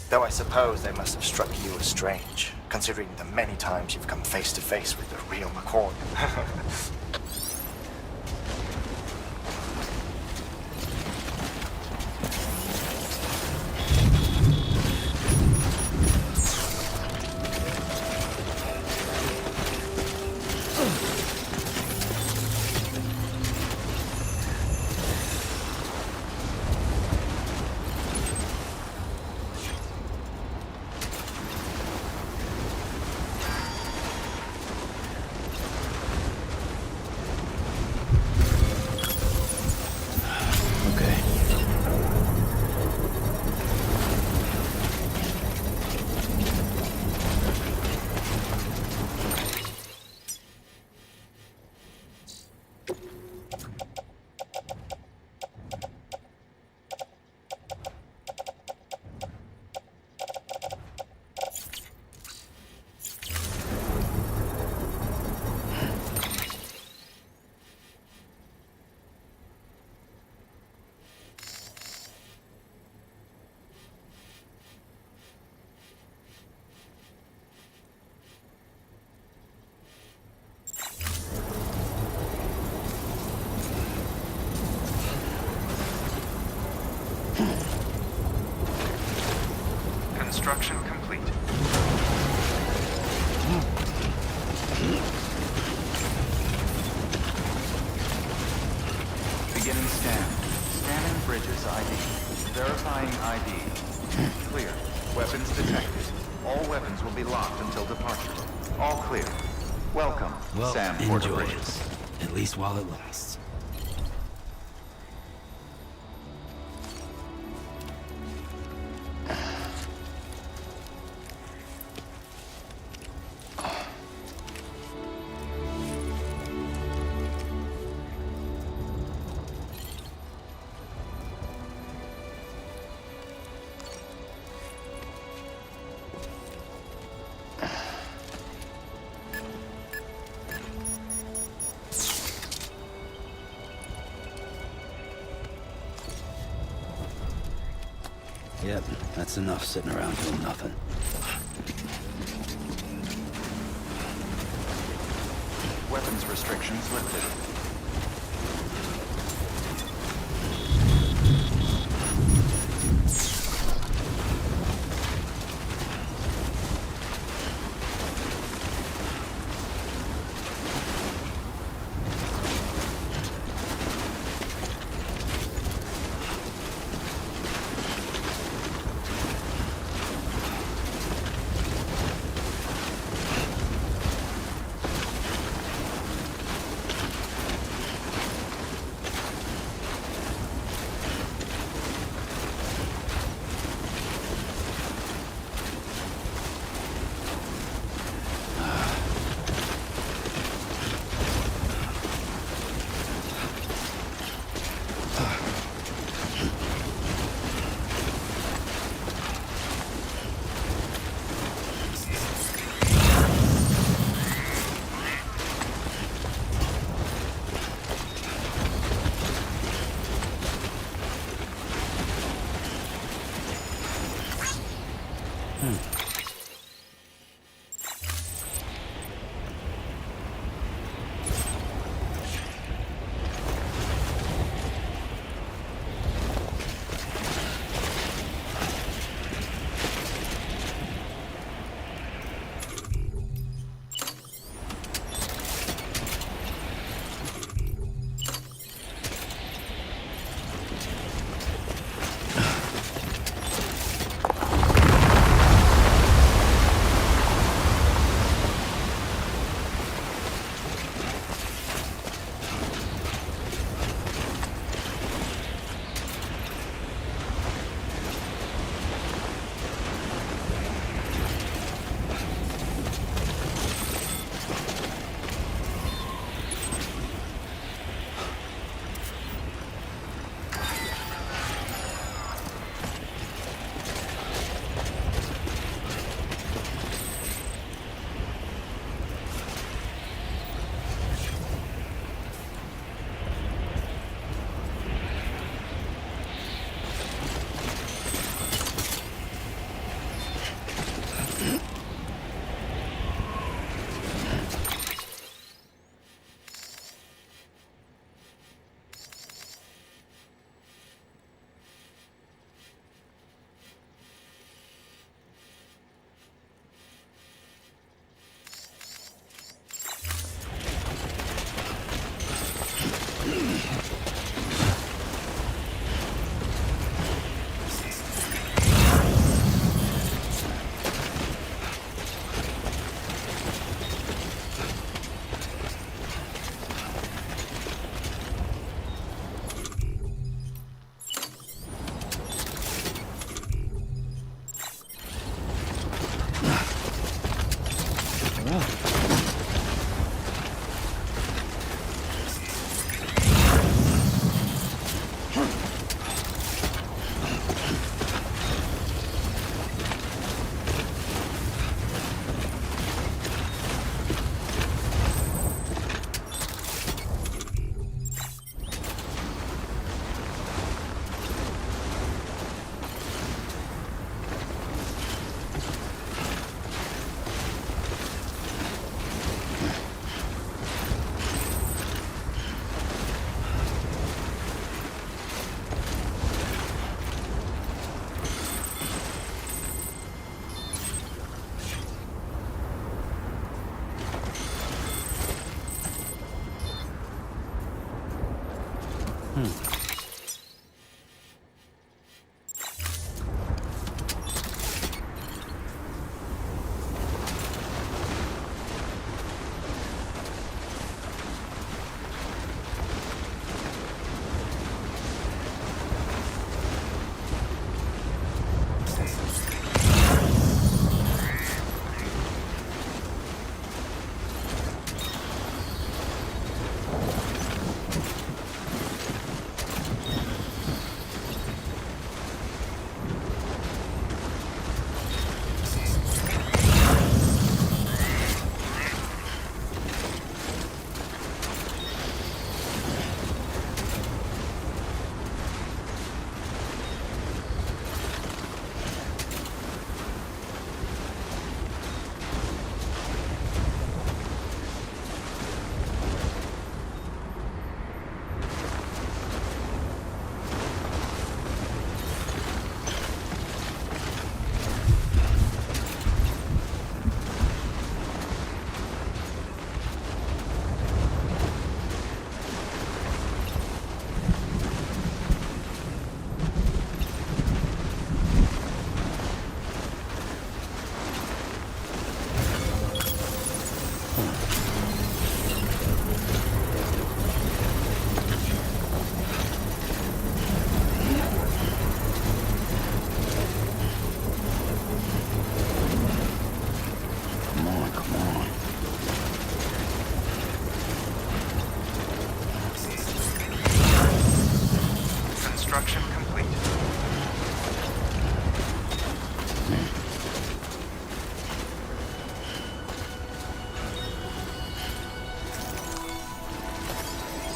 Though I suppose they must have struck you as strange, considering the many times you've come face to face with the real McCoy. Construction complete. Beginning scan. Scanning bridges ID. Verifying ID. Clear. Weapons detected. All weapons will be locked until departure. All clear. Welcome, Well, Sam enjoy Porter it. Bridges. At least while it lasts. Yep, that's enough sitting around doing nothing. Weapons restrictions lifted.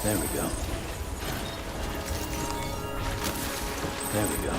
There we go. There we go.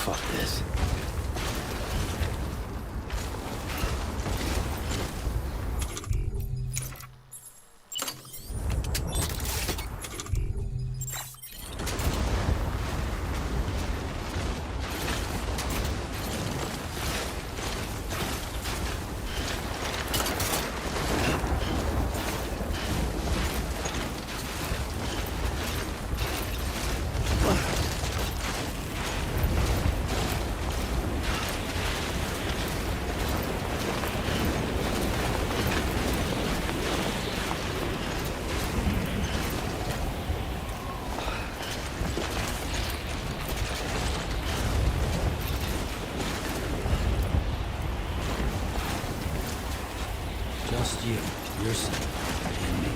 Fuck this. Just you, yourself, and me.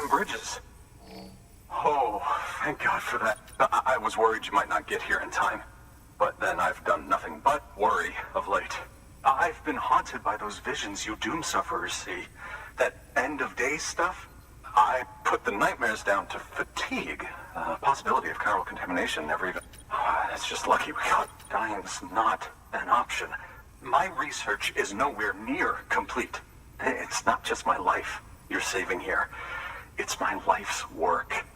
Bridges. Oh, thank God for that. I was worried you might not get here in time. But then I've done nothing but worry of late. I've been haunted by those visions you doom sufferers see. That end of days stuff. I put the nightmares down to fatigue. Possibility of chiral contamination never even... It's just lucky we got... Dying's not an option. My research is nowhere near complete. It's not just my life you're saving here. It's my life's work.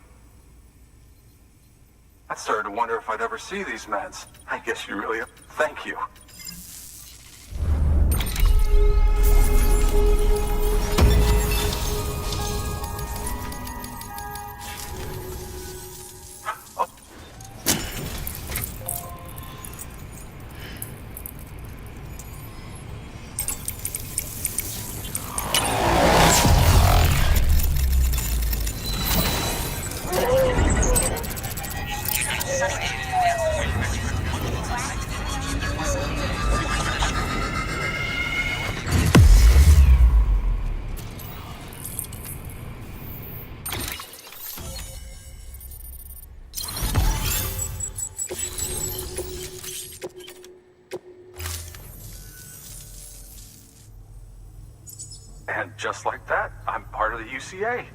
I started to wonder if I'd ever see these meds. I guess you really... Thank you. And just like that, I'm part of the UCA.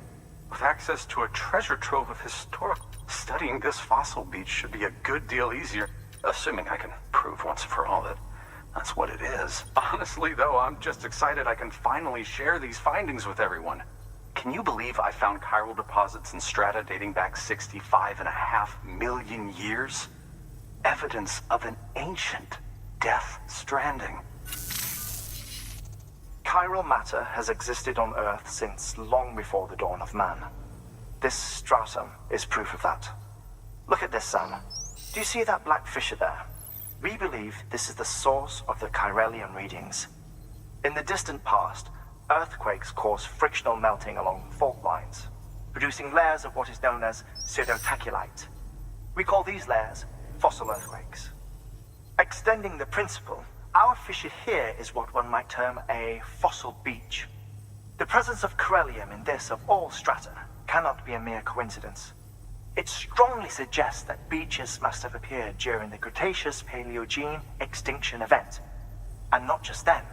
With access to a treasure trove of historic... Studying this fossil beach should be a good deal easier. Assuming I can prove once and for all that that's what it is. Honestly, though, I'm just excited I can finally share these findings with everyone. Can you believe I found chiral deposits in strata dating back 65.5 million years? Evidence of an ancient death stranding. Chiral matter has existed on Earth since long before the dawn of man. This stratum is proof of that. Look at this, Sam. Do you see that black fissure there? We believe this is the source of the chiralium readings. In the distant past, earthquakes caused frictional melting along fault lines, producing layers of what is known as pseudotachylite. We call these layers fossil earthquakes. Extending the principle, our fissure here is what one might term a fossil beach. The presence of chiralium in this of all strata cannot be a mere coincidence. It strongly suggests that beaches must have appeared during the Cretaceous-Paleogene extinction event. And not just then.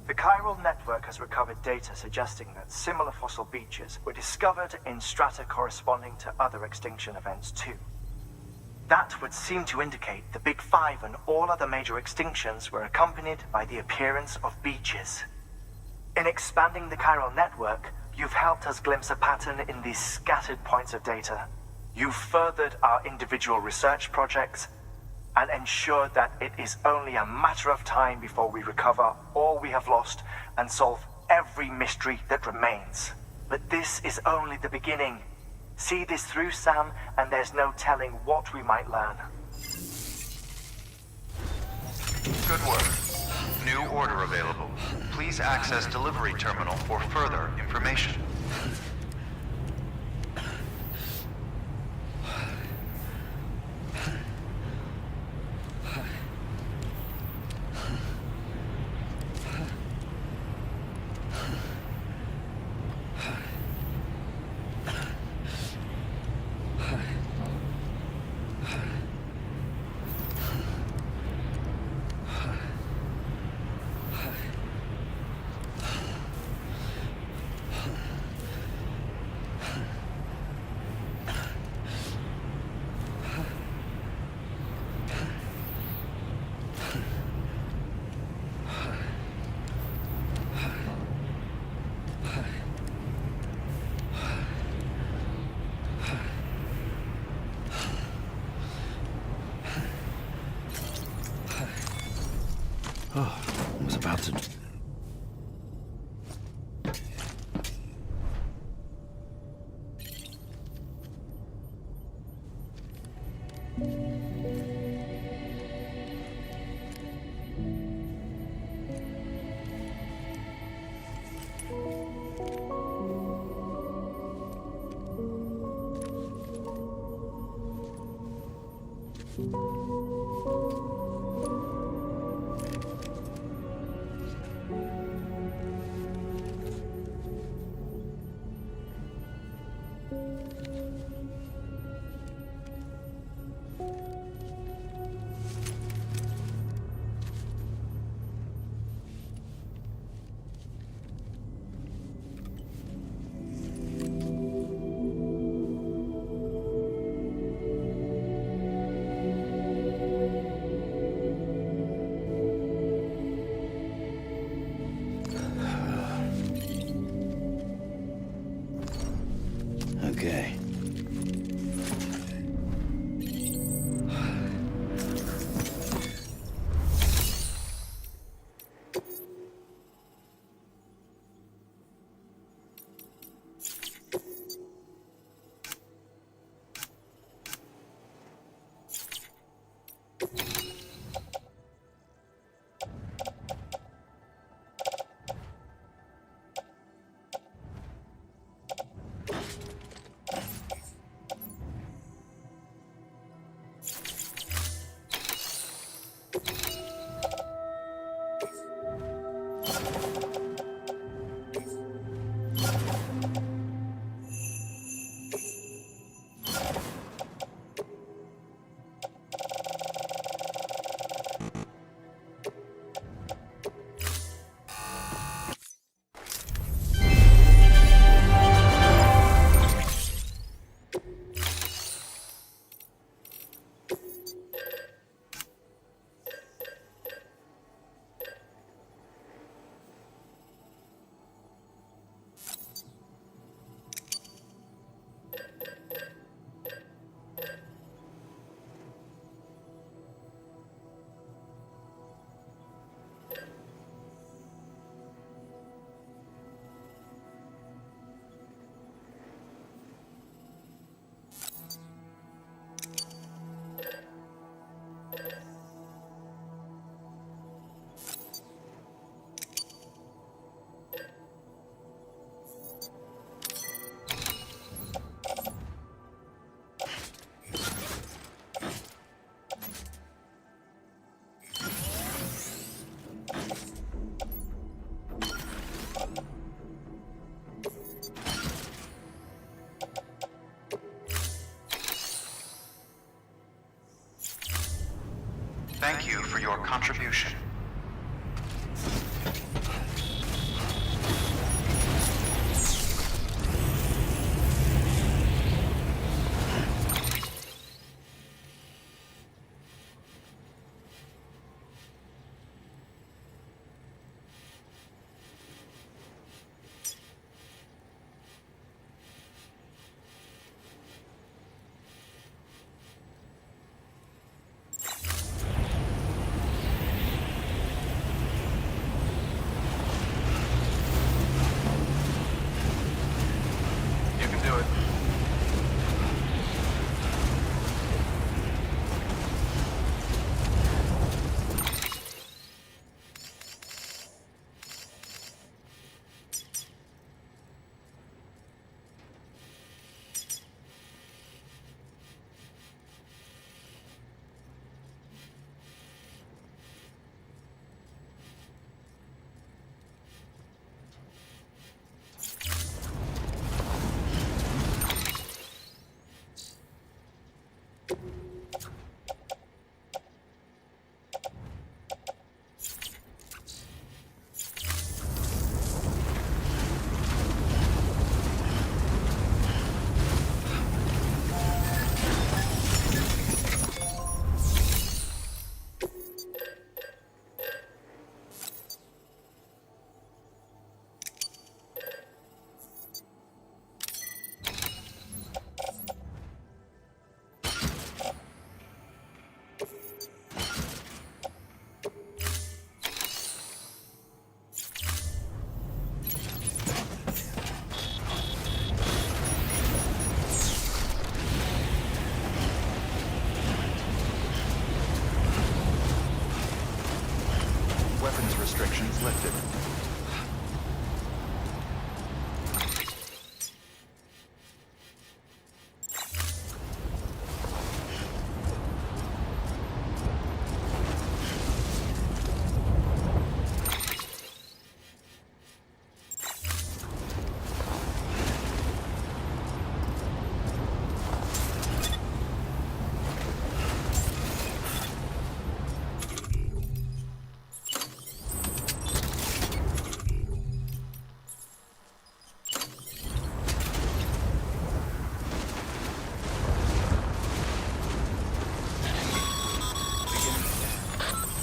The chiral network has recovered data suggesting that similar fossil beaches were discovered in strata corresponding to other extinction events too. That would seem to indicate the Big Five and all other major extinctions were accompanied by the appearance of beaches. In expanding the chiral network, you've helped us glimpse a pattern in these scattered points of data. You've furthered our individual research projects and ensured that it is only a matter of time before we recover all we have lost and solve every mystery that remains. But this is only the beginning. See this through, Sam, and there's no telling what we might learn. Good work. New order available. Please access delivery terminal for further information. Oh, I was about to... thank you for your contribution. Weapons restrictions lifted.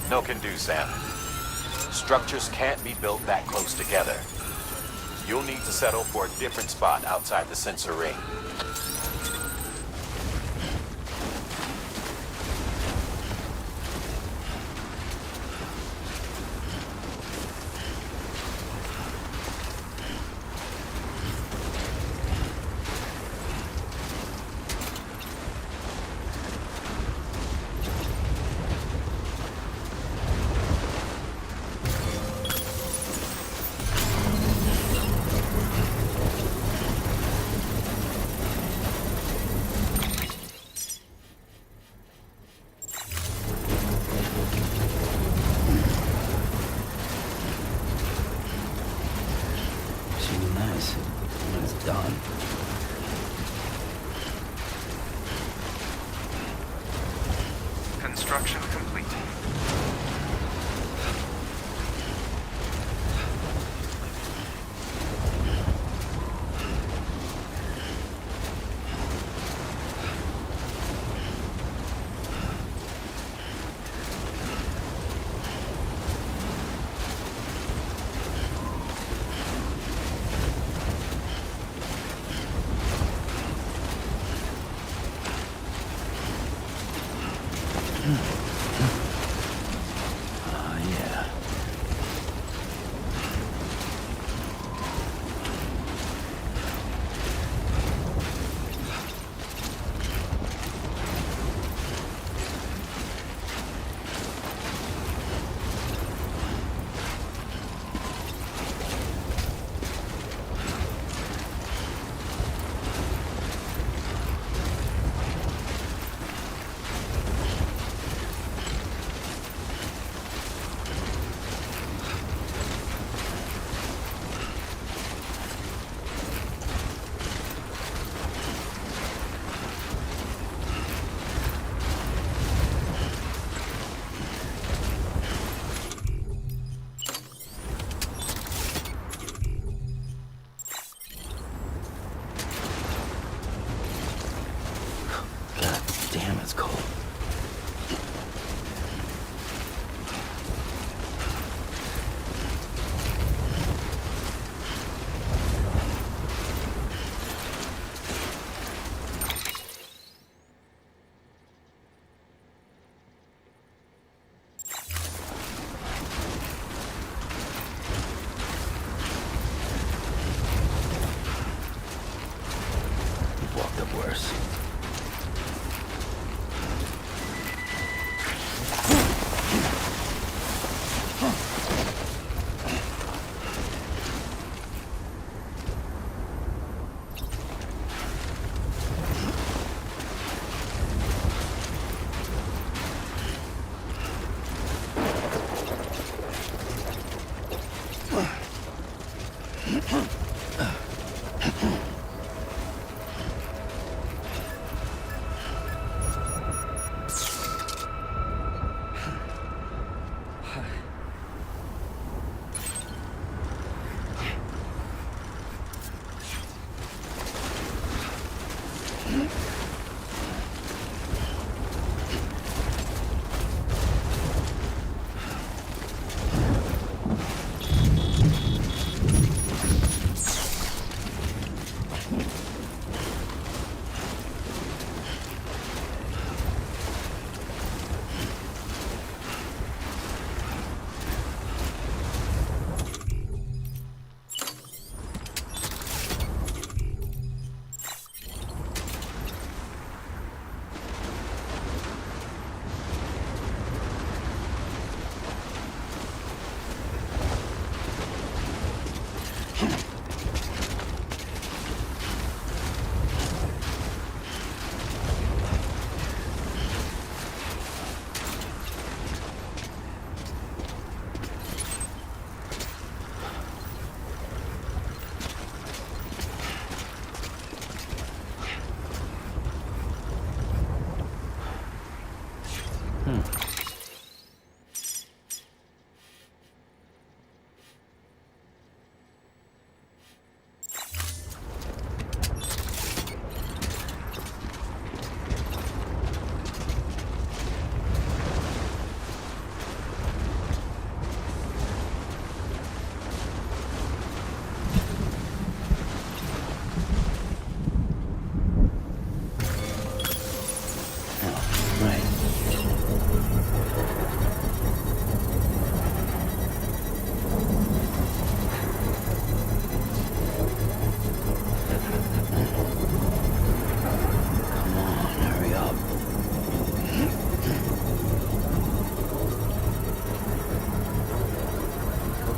No can do, Sam. Structures can't be built that close together. You'll need to settle for a different spot outside the sensor ring. Done. Construction complete. Yeah. cold. You've walked up worse.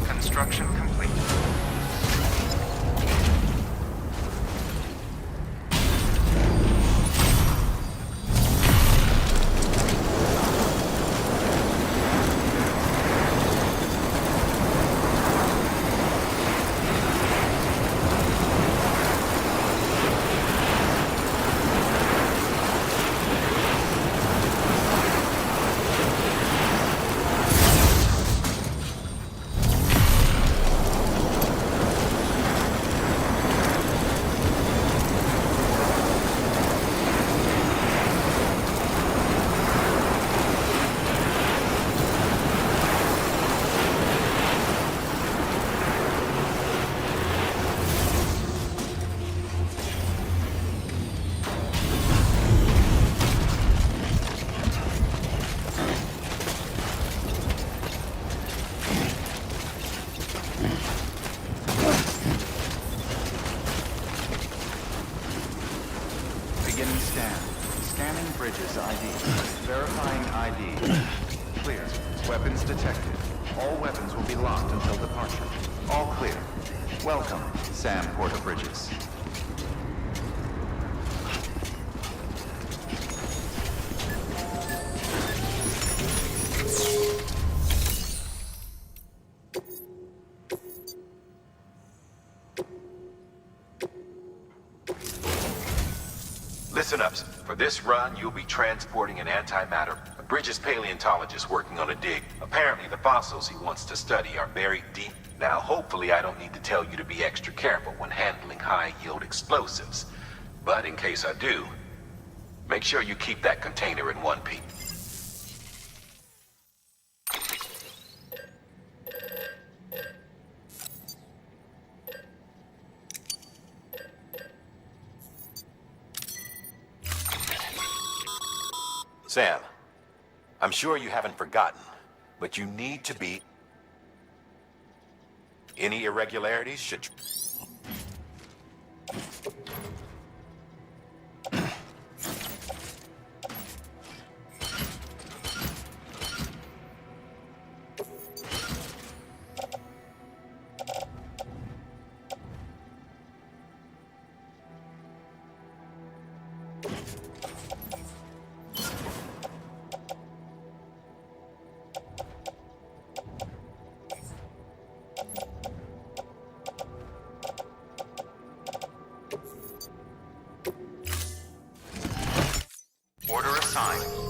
Construction complete. Beginning scan. Scanning bridges ID. Verifying ID. Clear. Weapons detected. All weapons will be locked until departure. All clear. Welcome, Sam Porter Bridges. Listen up. For this run, you'll be transporting an antimatter. A Bridges paleontologist working on a dig. Apparently, the fossils he wants to study are buried deep. Now, hopefully, I don't need to tell you to be extra careful when handling high-yield explosives. But in case I do, Make sure you keep that container in one piece. Sam, I'm sure you haven't forgotten, but you need to be... Any irregularities should... Order assigned.